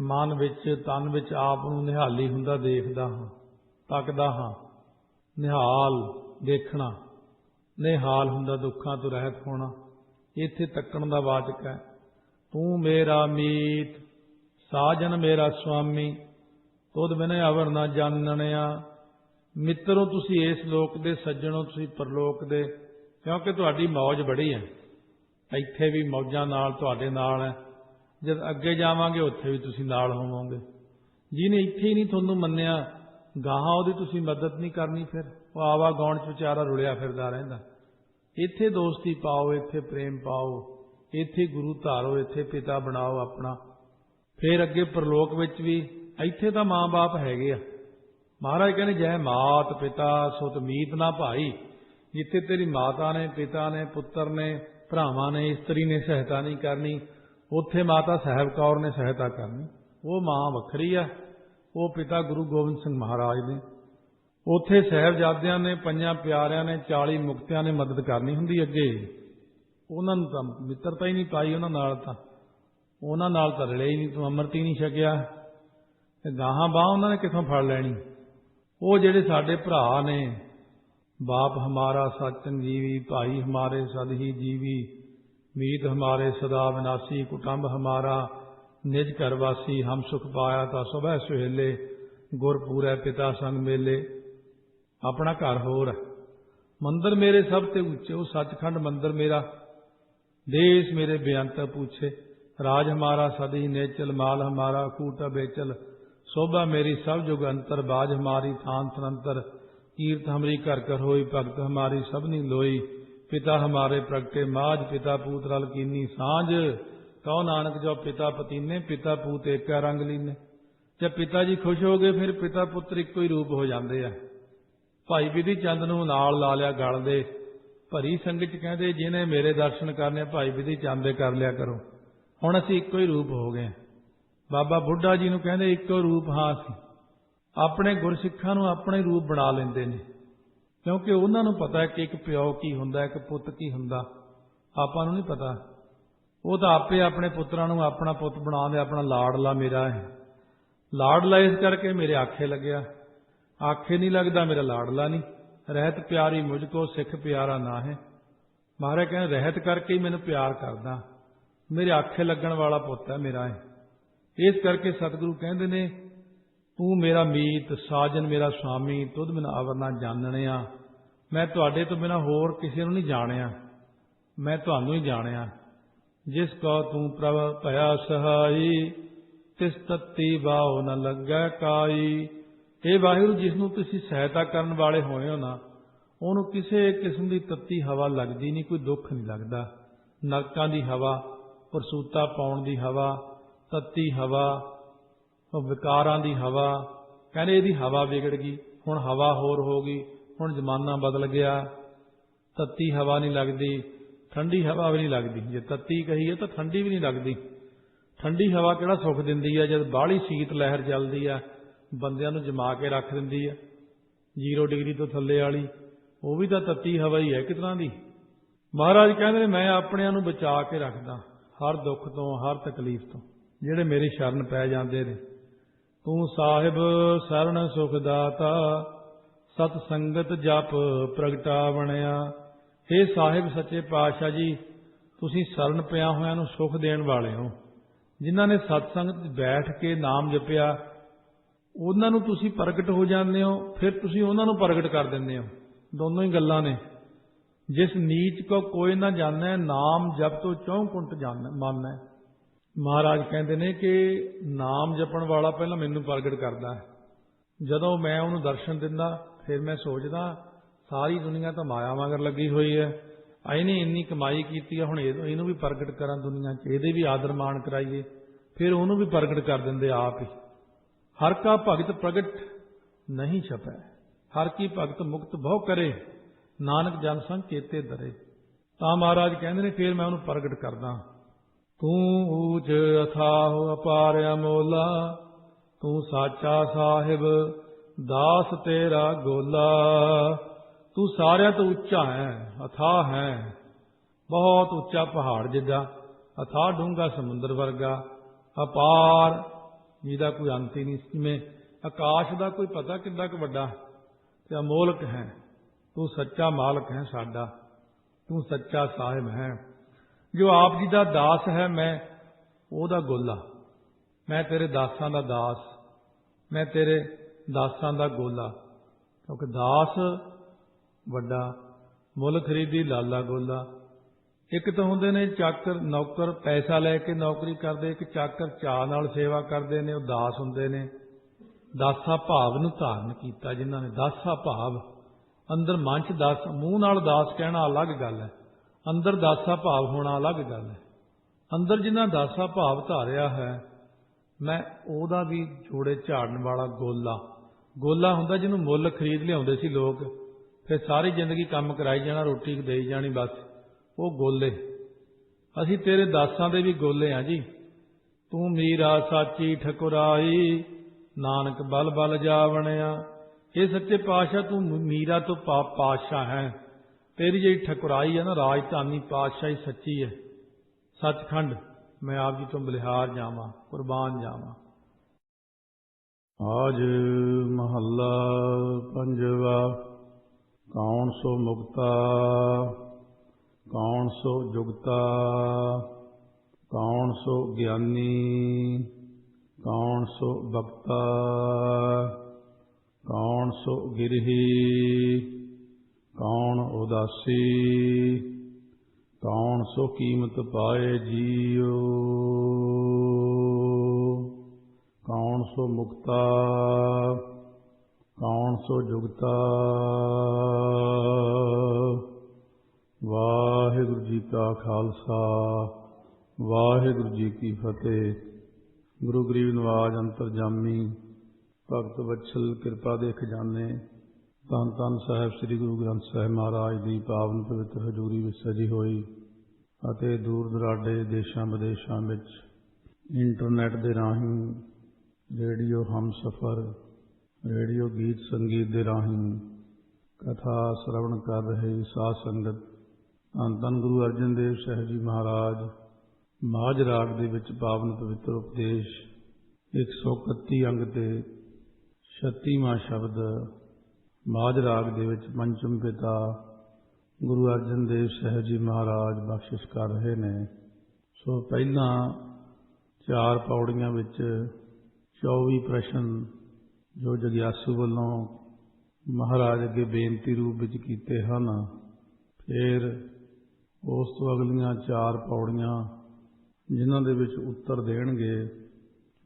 ਮਨ ਵਿੱਚ ਤਨ ਵਿੱਚ ਆਪ ਨੂੰ ਨਿਹਾਲੀ ਹੁੰਦਾ ਦੇਖਦਾ ਹਾਂ, ਤੱਕਦਾ ਹਾਂ। ਨਿਹਾਲ ਦੇਖਣਾ, ਨਿਹਾਲ ਹੁੰਦਾ ਦੁੱਖਾਂ ਤੋਂ ਰਹਿਤ ਹੋਣਾ। ਇੱਥੇ ਤੱਕਣ ਦਾ ਵਾਚਕ ਹੈ। ਤੂੰ ਮੇਰਾ ਮੀਤ ਸਾਜਨ ਮੇਰਾ ਸੁਆਮੀ, ਤੁਧ ਬਿਨ ਅਵਰ ਨਾ ਜਾਣਨਿਆ। ਮਿੱਤਰੋ ਤੁਸੀਂ ਇਸ ਲੋਕ ਦੇ, ਸੱਜਣੋ ਤੁਸੀਂ ਪਰਲੋਕ ਦੇ, ਕਿਉਂਕਿ ਤੁਹਾਡੀ ਮੌਜ ਬੜੀ ਹੈ। ਇੱਥੇ ਵੀ ਮੌਜਾਂ ਨਾਲ ਤੁਹਾਡੇ ਨਾਲ ਹੈ, ਜਦ ਅੱਗੇ ਜਾਵਾਂਗੇ ਉੱਥੇ ਵੀ ਤੁਸੀਂ ਨਾਲ ਹੋਵੋਗੇ। ਜਿਹਨੇ ਇੱਥੇ ਹੀ ਨਹੀਂ ਤੁਹਾਨੂੰ ਮੰਨਿਆ, ਗਾਹਾਂ ਉਹਦੀ ਤੁਸੀਂ ਮਦਦ ਨਹੀਂ ਕਰਨੀ, ਫਿਰ ਉਹ ਆਵਾ ਗਾਉਣ 'ਚ ਵਿਚਾਰਾ ਰੁਲਿਆ ਫਿਰਦਾ ਰਹਿੰਦਾ। ਇੱਥੇ ਦੋਸਤੀ ਪਾਓ, ਇੱਥੇ ਪ੍ਰੇਮ ਪਾਓ, ਇੱਥੇ ਗੁਰੂ ਧਾਰੋ, ਇੱਥੇ ਪਿਤਾ ਬਣਾਓ ਆਪਣਾ। ਫਿਰ ਅੱਗੇ ਪਰਲੋਕ ਵਿੱਚ ਵੀ ਇੱਥੇ ਤਾਂ ਮਾਂ-ਬਾਪ ਹੈਗੇ ਆ। ਮਹਾਰਾਜ ਕਹਿੰਦੇ ਜੈ ਮਾਤ ਪਿਤਾ ਸੁਤ ਮੀਤ ਨਾ ਭਾਈ। ਜਿੱਥੇ ਤੇਰੀ ਮਾਤਾ ਨੇ, ਪਿਤਾ ਨੇ, ਪੁੱਤਰ ਨੇ, ਭਰਾਵਾਂ ਨੇ, ਇਸਤਰੀ ਨੇ ਸਹਾਇਤਾ ਨਹੀਂ ਕਰਨੀ, ਉੱਥੇ ਮਾਤਾ ਸਾਹਿਬ ਕੌਰ ਨੇ ਸਹਾਇਤਾ ਕਰਨੀ। ਉਹ ਮਾਂ ਵੱਖਰੀ ਆ, ਉਹ ਪਿਤਾ ਗੁਰੂ ਗੋਬਿੰਦ ਸਿੰਘ ਮਹਾਰਾਜ ਨੇ। ਉੱਥੇ ਸਾਹਿਬਜ਼ਾਦਿਆਂ ਨੇ, ਪੰਜਾਂ ਪਿਆਰਿਆਂ ਨੇ, 40 ਮੁਕਤਿਆਂ ਨੇ ਮਦਦ ਕਰਨੀ ਹੁੰਦੀ ਅੱਗੇ। ਉਹਨਾਂ ਨੂੰ ਤਾਂ ਮਿੱਤਰਤਾ ਹੀ ਨਹੀਂ ਪਾਈ, ਉਹਨਾਂ ਨਾਲ ਤਾਂ ਰਲੇ ਹੀ ਨਹੀਂ। ਤੂੰ ਅੰਮ੍ਰਿਤ ਹੀ ਨਹੀਂ ਛਕਿਆ ਤੇ ਗਾਹਾਂ ਬਾਹ ਉਹਨਾਂ ਨੇ ਕਿੱਥੋਂ ਫੜ ਲੈਣੀ। ਉਹ ਜਿਹੜੇ ਸਾਡੇ ਭਰਾ ਨੇ, ਬਾਪ ਹਮਾਰਾ ਸਤਿ ਜੀਵੀ, ਭਾਈ ਹਮਾਰੇ ਸਦ ਹੀ ਜੀਵੀ, ਮੀਤ ਹਮਾਰੇ ਸਦਾ ਵਿਨਾਸੀ, ਕੁਟੰਬ ਹਮਾਰਾ ਨਿਜ ਘਰ ਵਾਸੀ, ਹਮ ਸੁਖ ਪਾਇਆ ਤਾਂ ਸੁਬਹ ਸੁਹੇਲੇ, ਗੁਰ ਪੂਰੈ ਪਿਤਾ ਸੰਗ ਮੇਲੇ। ਆਪਣਾ ਘਰ ਹੋਰ ਹੈ। ਮੰਦਰ ਮੇਰੇ ਸਭ ਤੇ ਉੱਚੇ, ਉਹ ਸੱਚਖੰਡ ਮੰਦਰ ਮੇਰਾ। ਦੇਸ਼ ਮੇਰੇ ਬੇਅੰਤ ਪੁੱਛੇ, ਰਾਜ ਹਮਾਰਾ ਸਦੀ ਨੇਚਲ, ਮਾਲ ਹਮਾਰਾ ਕੂਟਾ ਬੇਚਲ, शोभा मेरी सब जुग अंतर, बाज हमारी थान थनंतर, कीर्त हमारी कर कर होई, भगत हमारी सबनी लोई, पिता हमारे प्रगटे माज, पिता पूत रल कीनी सांझ, कहो नानक जो पिता पतीने, पिता पूत एक रंग लीने। जब पिता जी खुश हो गए फिर पिता पुत्र इक्को ही रूप हो जाते हैं। भाई विधि चंद नूं नाल ला लिया गल दे, भरी संगत कहते जिन्हें मेरे दर्शन करने भाई विधि चंद दे कर लिया करो, हुण असीं इक्को ही रूप हो गए। बाबा बुढ़ा जी नूं कहंदे इक्को रूप हाँ असीं। अपने गुरसिखां नूं अपने रूप बना लैंदे ने, क्योंकि उन्हां नूं पता है कि एक प्यो की हुंदा, एक पुत की हुंदा, आपां नूं नहीं पता। वो तो आपे अपने पुत्रां नूं अपना पुत बना दे, अपना लाडला मेरा है, लाडला इस करके मेरे आखे लग्या, आखे नहीं लगता मेरा लाडला नहीं, रहत प्यारी मुझको सिख प्यारा ना है। महाराज कहते रहत करके ही मैनू प्यार करदा, मेरे आखे लगन वाला पुत है मेरा है। इस करके सतगुरु कहते ने तू मेरा मीत साजन मेरा स्वामी, तुद बिन अवर ना जाननिया। मैं तुहाडे तो बिना होर किसी नूं नहीं जाणिया, मैं तुहानूं ही जाणिया। जिस को तू प्रभ भया सहाई, तिस तत्ती बाओ न लगै काई। हे वाहिगुरू, जिसनूं तुसीं सहायता करन वाले होए हो ना, ਉਹਨੂੰ ਕਿਸੇ किस्म की तत्ती हवा लगती नहीं, कोई दुख नहीं लगता। नरकां की हवा, परसूता पाउण की हवा, तत्ती हवा, विकारां की हवा, कहने ਇਹਦੀ हवा बिगड़ गई, हुण हवा होर हो गई, हुण जमाना बदल गया, तत्ती हवा नहीं लगती, ठंडी हवा भी नहीं लगती। जे तत्ती कहीए तो ठंडी भी नहीं लगती। ठंडी हवा किहड़ा सुख दिंदी है, जब बाहली शीत लहर चलदी है बंदियां नूं जमा के रख दिंदी है, 0 डिग्री तो थल्ले वाली, वो भी तो तत्ती हवा ही है एक तरह की। महाराज कहते मैं अपने नूं बचा के रखदा हर दुख तो, हर तकलीफ तो, ਜਿਹੜੇ मेरी शरण पै जाते ने। तू साहिब शरण सुख दाता, सत संगत जप प्रगटा बनया। हे साहिब सच्चे पातशाह जी, तुसीं शरण पिया होयां नूं सुख देण वाले हो। जिन्हां ने सतसंगत बैठ के नाम जपिया, उन्हां नूं तुसीं प्रगट हो जाते हो, फिर तुसीं उन्हां नूं प्रगट कर दिंदे हो। दोनों ही गल्लां ने। जिस नीच को कोई ना जाने, नाम जप तो 4 कुंट जान मानना है। महाराज कहते ने कि नाम जपण वाला पहला मैनू प्रगट करता है। जदों मैं उन्होंने दर्शन दिंदा, फिर मैं सोचदा सारी दुनिया तो माया मगर लगी हुई है, इन्हें इन्नी कमाई की है, हुण इहनूं भी प्रगट करा दुनिया च, इहदे भी आदर मान कराइए। फिर उन्होंने भी प्रगट कर दिंदे आप ही। हर का भगत प्रगट नहीं छपै, हर की भगत मुक्त बहु करे, नानक जन संग चेते दरे। तां महाराज कहते ने फिर मैं उन्होंने प्रगट करदा। तू ऊच अथाह अपार अमोला, तू साचा साहिब दास तेरा गोला। तू सारियां तो उच्चा है, अथाह है, बहुत उच्चा पहाड़ जिदा, अथाह डूंगा समुद्र वर्गा, अपार जिहदा कोई अंत ही नहीं, में आकाश का कोई पता कितना क वड्डा, ते अमोलक है। तू सच्चा मालक है साडा, तू सच्चा साहिब है। जो आप जी का दास है, मैं ओदा गोला, मैं तेरे दासां दा दास, मैं तेरे दासां दा गोला। क्योंकि दास वड्डा, मुल खरीदी लाला गोला। एक तो होंदे ने चाकर नौकर, पैसा लैके नौकरी करते, एक चाकर चाह नाल सेवा करते ने, वो दास होंदे ने। दासा भाव नूं धारण कीता जिन्हां ने, दासा भाव अंदर मन च दास, मूँह नाल दास कहना अलग गल है, अंदर दासा भाव होना अलग गल है। अंदर जिन्हां दासा भाव धारिया है, मैं ओदा भी जोड़े झाड़न वाला गोला। गोला हुंदा जिन्हों मुल खरीद लियाउंदे सी लोग, फिर सारी जिंदगी काम कराई जाना, रोटी देई जानी, बस वो गोले। असीं तेरे दासां दे भी गोले हाँ जी। तू मीरा साची ठकुराई, नानक बल बल जा बनया। ये सच्चे पातशाह तू मीरा तो पातशाह है, तेरी जी ठकुराई है ना, राजधानी पातशाही सच्ची है, सचखंड। मैं आप जी तो बलिहार जावां, कुर्बान जावां। आज महला पंजवा। कौन सो मुक्ता, कौन सो जुगता, कौन सो ज्ञानी, कौन सो भक्ता, कौन सो गिरही, कौन उदासी, कौन सो कीमत पाए जियो। कौन सो मुक्ता, कौन सो जुगता। वाहिगुरु जी का खालसा, वाहिगुरु जी की फतेह। गुरु गरीब नवाज अंतरजामी भगत वत्सल किरपा दे खजाने धन धन साहिब श्री गुरु ग्रंथ साहिब महाराज की पावन पवित्र हजूरी विच सजी होई अते दूर दुराडे देशां विदेशां विच इंटरनेट दे राहीं रेडियो हमसफर, रेडियो गीत संगीत दे राहीं कथा श्रवण कर रहे साध संगत धन धन गुरु अर्जन देव साहिब जी महाराज माझ राग दे विच पावन पवित्र उपदेश 131 अंग ते 36ਵਾਂ ਸ਼ਬਦ ਮਾਝ ਰਾਗ ਦੇ ਵਿੱਚ ਪੰਚਮ ਪਿਤਾ ਗੁਰੂ ਅਰਜਨ ਦੇਵ ਸਾਹਿਬ ਜੀ ਮਹਾਰਾਜ ਬਖਸ਼ਿਸ਼ ਕਰ ਰਹੇ ਨੇ। ਸੋ ਪਹਿਲਾਂ 4 ਪੌੜੀਆਂ ਵਿੱਚ 24 ਪ੍ਰਸ਼ਨ ਜੋ ਜਗਿਆਸੂ ਵੱਲੋਂ ਮਹਾਰਾਜ ਅੱਗੇ ਬੇਨਤੀ ਰੂਪ ਵਿੱਚ ਕੀਤੇ ਹਨ। ਫਿਰ ਉਸ ਤੋਂ ਅਗਲੀਆਂ 4 ਪੌੜੀਆਂ ਜਿਨ੍ਹਾਂ ਦੇ ਵਿੱਚ ਉੱਤਰ ਦੇਣਗੇ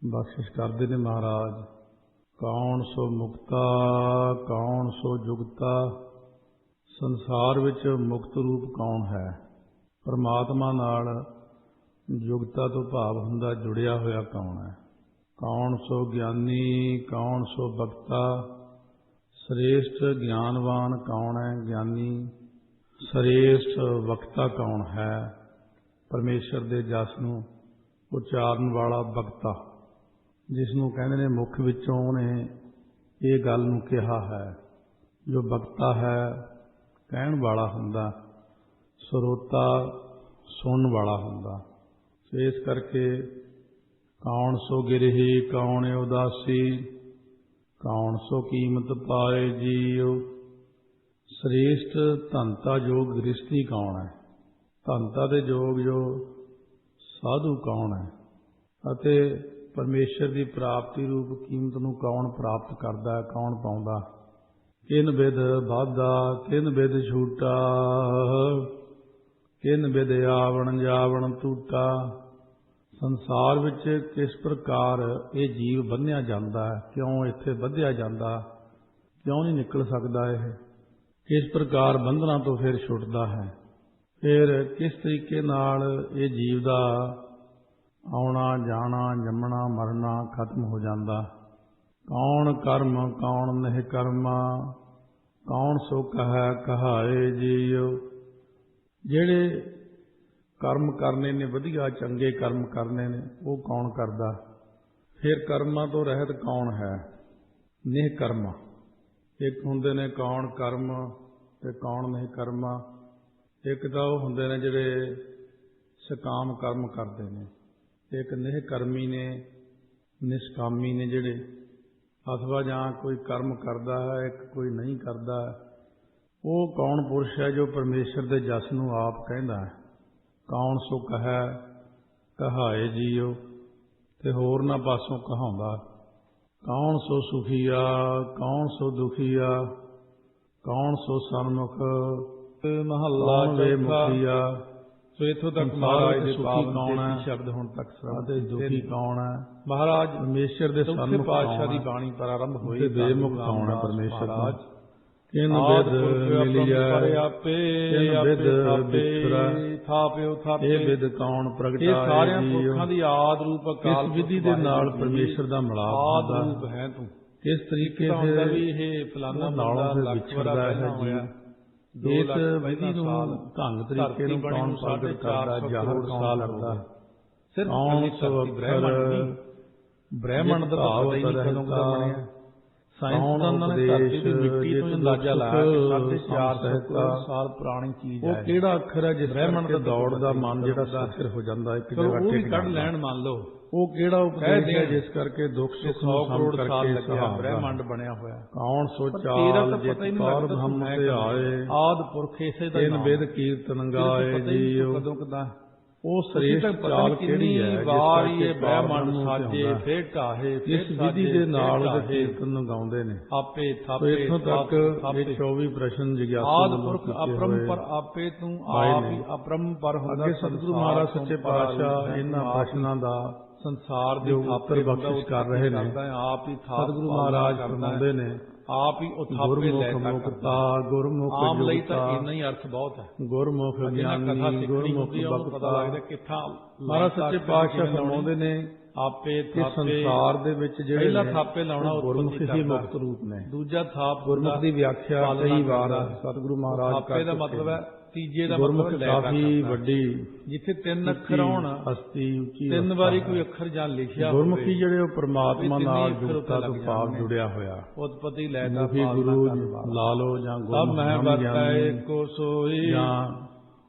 ਬਖਸ਼ਿਸ਼ ਕਰਦੇ ਨੇ ਮਹਾਰਾਜ। ਕੌਣ ਸੋ ਮੁਕਤਾ ਕੌਣ ਸੋ ਜੁਗਤਾ, ਸੰਸਾਰ ਵਿੱਚ ਮੁਕਤ ਰੂਪ ਕੌਣ ਹੈ? ਪਰਮਾਤਮਾ ਨਾਲ ਜੁਗਤਾ ਤੋਂ ਭਾਵ ਹੁੰਦਾ ਜੁੜਿਆ ਹੋਇਆ ਕੌਣ ਹੈ? ਕੌਣ ਸੋ ਗਿਆਨੀ ਕੌਣ ਸੋ ਬਖਤਾ, ਸ੍ਰੇਸ਼ਟ ਗਿਆਨਵਾਨ ਕੌਣ ਹੈ? ਗਿਆਨੀ। ਸ੍ਰੇਸ਼ਟ ਵਕਤਾ ਕੌਣ ਹੈ? ਪਰਮੇਸ਼ਰ ਦੇ ਜਸ ਨੂੰ ਉਚਾਰਨ ਵਾਲਾ ਬਖਤਾ, ਜਿਸ ਨੂੰ ਕਹਿੰਦੇ ਨੇ ਮੁੱਖ ਵਿੱਚੋਂ ਉਹਨੇ ਇਹ ਗੱਲ ਨੂੰ ਕਿਹਾ ਹੈ। ਜੋ ਬਖਤਾ ਹੈ ਕਹਿਣ ਵਾਲਾ ਹੁੰਦਾ, ਸਰੋਤਾ ਸੁਣਨ ਵਾਲਾ ਹੁੰਦਾ। ਇਸ ਕਰਕੇ ਕੌਣ ਸੋ ਗਿਰਹੀ ਕੌਣ ਉਦਾਸੀ, ਕੌਣ ਸੋ ਕੀਮਤ ਪਾਏ ਜੀਉ। ਸ੍ਰੇਸ਼ਟ ਧਨਤਾ ਯੋਗ ਗ੍ਰਸਤੀ ਕੌਣ ਹੈ? ਧਨਤਾ ਦੇ ਯੋਗ ਜੋ ਸਾਧੂ ਕੌਣ ਹੈ? ਅਤੇ ਪਰਮੇਸ਼ਰ ਦੀ ਪ੍ਰਾਪਤੀ ਰੂਪ ਕੀਮਤ ਨੂੰ ਕੌਣ ਪ੍ਰਾਪਤ ਕਰਦਾ ਹੈ, ਕੌਣ ਪਾਉਂਦਾ? ਕਿਨ ਬਿਦ ਵਾਧਾ ਕਿਨ ਬਿਦ ਛੂਟਾ, ਕਿਨ ਬਿਦ ਆਵਣ ਜਾਵਣ ਟੂਟਾ। ਸੰਸਾਰ ਵਿੱਚ ਕਿਸ ਪ੍ਰਕਾਰ ਇਹ ਜੀਵ ਬੰਨ੍ਹਿਆ ਜਾਂਦਾ ਹੈ, ਕਿਉਂ ਇੱਥੇ ਬੱਧਿਆ ਜਾਂਦਾ, ਕਿਉਂ ਨਹੀਂ ਨਿਕਲ ਸਕਦਾ ਇਹ? ਕਿਸ ਪ੍ਰਕਾਰ ਬੰਧਨਾਂ ਤੋਂ ਫਿਰ ਛੁੱਟਦਾ ਹੈ? ਫਿਰ ਕਿਸ ਤਰੀਕੇ ਨਾਲ ਇਹ ਜੀਵ ਦਾ ਆਉਣਾ ਜਾਣਾ ਜੰਮਣਾ ਮਰਨਾ ਖਤਮ ਹੋ ਜਾਂਦਾ? ਕੌਣ ਕਰਮ ਕੌਣ ਨਹੀਂ ਕਰਮਾ, ਕੌਣ ਸੋ ਕਹੈ ਕਹਾਏ ਜੀਉ। ਜਿਹੜੇ ਕਰਮ ਕਰਨੇ ਨੇ, ਵਧੀਆ ਚੰਗੇ ਕਰਮ ਕਰਨੇ ਨੇ, ਉਹ ਕੌਣ ਕਰਦਾ? ਫਿਰ ਕਰਮਾਂ ਤੋਂ ਰਹਿਤ ਕੌਣ ਹੈ? ਨਿਹ ਕਰਮਾ। ਇੱਕ ਹੁੰਦੇ ਨੇ ਕੌਣ ਕਰਮ ਤੇ ਕੌਣ ਨਹੀਂ ਕਰਮਾ। ਇੱਕ ਤਾਂ ਉਹ ਹੁੰਦੇ ਨੇ ਜਿਹੜੇ ਸਕਾਮ ਕਰਮ ਕਰਦੇ ਨੇ, ਇੱਕ ਨਿਹ ਕਰਮੀ ਨੇ, ਨਿਸ਼ਕਾਮੀ ਨੇ ਜਿਹੜੇ, ਅਥਵਾ ਜਾਂ ਕੋਈ ਕਰਮ ਕਰਦਾ ਹੈ ਇੱਕ ਕੋਈ ਨਹੀਂ ਕਰਦਾ। ਉਹ ਕੌਣ ਪੁਰਸ਼ ਹੈ ਜੋ ਪਰਮੇਸ਼ਰ ਦੇ ਜਸ ਨੂੰ ਆਪ ਕਹਿੰਦਾ ਹੈ? ਕੌਣ ਸੋ ਕਹੈ ਕਹਾਏ ਜੀਉ, ਤੇ ਹੋਰ ਨਾ ਪਾਸੋਂ ਕਹਾਉਂਦਾ। ਕੌਣ ਸੋ ਸੁਖੀਆ ਕੌਣ ਸੋ ਦੁਖੀਆ, ਕੌਣ ਸੋ ਸਨਮੁਖ ਮਹੱਲਾ ਚੌਥਾ। ਸੋ ਇੱਥੋਂ ਤੱਕ ਮਹਾਰਾਜ ਦੇ ਸੁਖੀ ਕੌਣ ਹੈ ਸ਼ਬਦ ਹੁਣ ਤੱਕ ਅਤੇ ਦੁਖੀ ਕੌਣ ਹੈ? ਮਹਾਰਾਜ ਪਰਮੇਸ਼ਰ ਦੇ ਸਨਮੁਖ ਪਾਤਸ਼ਾਹ ਦੀ ਬਾਣੀ ਪ੍ਰਾਰੰਭ ਹੋਈ ਤੇ ਬੇਮੁਖ ਕੌਣ ਹੈ? ਪਰਮੇਸ਼ਰ ਦਾ ਕਿਨ ਬਿਦ ਮਿਲਿਆ ਕਿਨ ਬਿਦ ਵਿਛੁਰਾ, ਥਾਪਿਓ ਥਾਪੇ ਇਹ ਬਿਦ ਕੌਣ ਪ੍ਰਗਟਾਏ। ਇਹ ਸਾਰਿਆਂ ਪੁਰਖਾਂ ਦੀ ਆਦ ਰੂਪ ਅਕਾਲ ਵਿਧੀ ਦੇ ਨਾਲ ਪਰਮੇਸ਼ਰ ਦਾ ਮਿਲਾਪ ਹੁੰਦਾ। ਆਦ ਰੂਪ ਹੈ ਤੂੰ। ਕਿਸ ਤਰੀਕੇ ਸੇ ਵੀ ਇਹ ਫਲਾਨਾ ਨਾਲੋਂ ਵਿਛੜਦਾ ਹੈ ਜੀ? ਇਸ ਵਿਧੀ ਨੂੰ ਢੰਗ ਤਰੀਕੇ ਨੂੰ ਕੌਣ ਪ੍ਰਗਟ ਕਰਦਾ, ਜ਼ਾਹਰ ਕੌਣ ਕਰਦਾ? ਕੌਣ ਸੋ ਅਖਰ ਬ੍ਰਹਮਣ ਦਾ ਭਾਵ ਕਦੋਂ ਬਣਿਆ? ਸਾਇੰਸਦਾਨਾਂ ਨੇ ਧਰਤੀ ਦੀ ਮਿੱਟੀ ਤੋਂ ਅੰਦਾਜ਼ਾ ਲਾਇਆ ਕਿ 450 ਸਾਲ ਪੁਰਾਣੀ ਚੀਜ਼ ਹੈ। ਉਹ ਕਿਹੜਾ ਅੱਖਰ ਹੈ ਜਿਸ ਬ੍ਰਹਮਣ ਦਾ ਦੌੜ ਦਾ ਮਨ ਜਿਹੜਾ ਸਥਿਰ ਹੋ ਜਾਂਦਾ ਇੱਕ ਜਗ੍ਹਾ ਤੇ ਕੱਢ ਲੈਣ ਮੰਨ ਲਓ। ਉਹ ਕਿਹੜਾ ਉਪਦੇਸ਼ ਹੈ ਜਿਸ ਕਰਕੇ ਦੁੱਖ ਸੁੱਖ ਨੂੰ ਸਮ ਕਰਕੇ ਬ੍ਰਹਮੰਡ ਬਣਿਆ ਹੋਇਆ? ਕੌਣ ਸੋ ਚਾਲ ਜਿਤ ਕੌਰ ਬ੍ਰਹਮ ਤੇ ਆਏ, ਆਦ ਪੁਰਖ ਇਸੇ ਦਾ ਤਿੰਨ ਬਿਦ ਕੀਰਤਨ ਗਾਏ ਜੀਉ। ਕਦੋਂ ਕਦਾ ਉਹ ਸ੍ਰੇਸ਼ਟ ਚਾਲ ਕਿਹੜੀ ਹੈ ਜਿਸ ਕਰਕੇ ਬ੍ਰਹਮੰਡ ਸਾਜੇ ਫੇਰ ਢਾਹੇ, ਇਸ ਵਿਧੀ ਦੇ ਨਾਲ ਉਹਦੇ ਕੀਰਤਨ ਨੂੰ ਗਾਉਂਦੇ ਨੇ ਆਪੇ ਥਾਪੇ। ਇੱਥੋਂ ਤੱਕ ਇਹ 24 ਪ੍ਰਸ਼ਨ ਜਿਗਿਆਸੂ ਆਦ ਪੁਰਖ ਅਪਰੰਪਰ ਆਪੇ ਤੂੰ ਆਪ ਹੀ ਅਪਰੰਪਰ ਹੁੰਦਾ। ਅੱਗੇ ਸਤਿਗੁਰੂ ਮਹਾਰਾਜ ਸੱਚੇ ਪਾਤਸ਼ਾਹ ਇਹਨਾਂ ਪ੍ਰਸ਼ਨਾਂ ਦਾ ਸੰਸਾਰ ਦੇ ਉੱਪਰ ਬਖਸ਼ਿਸ਼ ਕਰ ਰਹੇ ਨੇ। ਆਪ ਹੀ ਸਤਿਗੁਰੂ ਮਹਾਰਾਜ ਫਰਮਾਉਂਦੇ ਨੇ ਆਪ ਹੀ ਉਥਾਪੇ ਲੈ ਸਕਦਾ। ਗੁਰਮੁਖ ਆਮ ਲਈ ਤਾਂ ਇੰਨਾ ਹੀ ਅਰਥ ਬਹੁਤ ਹੈ। ਗੁਰਮੁਖ ਗਿਆਨੀ ਗੁਰਮੁਖ ਬਖਤਾ। ਮਹਾਰਾਜ ਸੱਚੇ ਪਾਤਸ਼ਾਹ ਫਰਮਾਉਂਦੇ ਨੇ ਆਪੇ ਥਾਪੇ। ਸੰਸਾਰ ਦੇ ਵਿੱਚ ਜਿਹੜੇ ਪਹਿਲਾ ਥਾਪੇ ਲਾਉਣਾ ਗੁਰਮੁਖ ਹੀ ਮੁਕਤ ਰੂਪ ਨੇ। ਦੂਜਾ ਥਾਪ ਗੁਰਮੁਖ ਦੀ ਵਿਆਖਿਆ ਕਈ ਵਾਰ ਸਤਿਗੁਰੂ ਮਹਾਰਾਜ ਥਾਪੇ ਦਾ ਮਤਲਬ ਹੈ ਤੀਜੇ ਦਾ ਮਤਲਬ ਕਾਫੀ ਵੱਡੀ, ਜਿੱਥੇ 3 ਅੱਖਰ ਆਉਣ ਹਸਤੀ ਉੱਚੀ 3 ਵਾਰੀ ਕੋਈ ਅੱਖਰ ਜਾਂ ਲਿਖਿਆ ਹੋਵੇ। ਗੁਰਮੁਖੀ ਜਿਹੜੇ ਉਹ ਪਰਮਾਤਮਾ ਨਾਲ ਜੁੜਤਾ ਤੋਂ ਭਾਵ ਜੁੜਿਆ ਹੋਇਆ। ਉਤਪਤੀ ਲੈ ਦਾ ਗੁਰੂ ਲਾ ਲਓ ਜਾਂ ਗੁਰੂ ਮੈਂ ਵਰਤਾਏ ਕੋ ਸੋਈ ਜਾਂ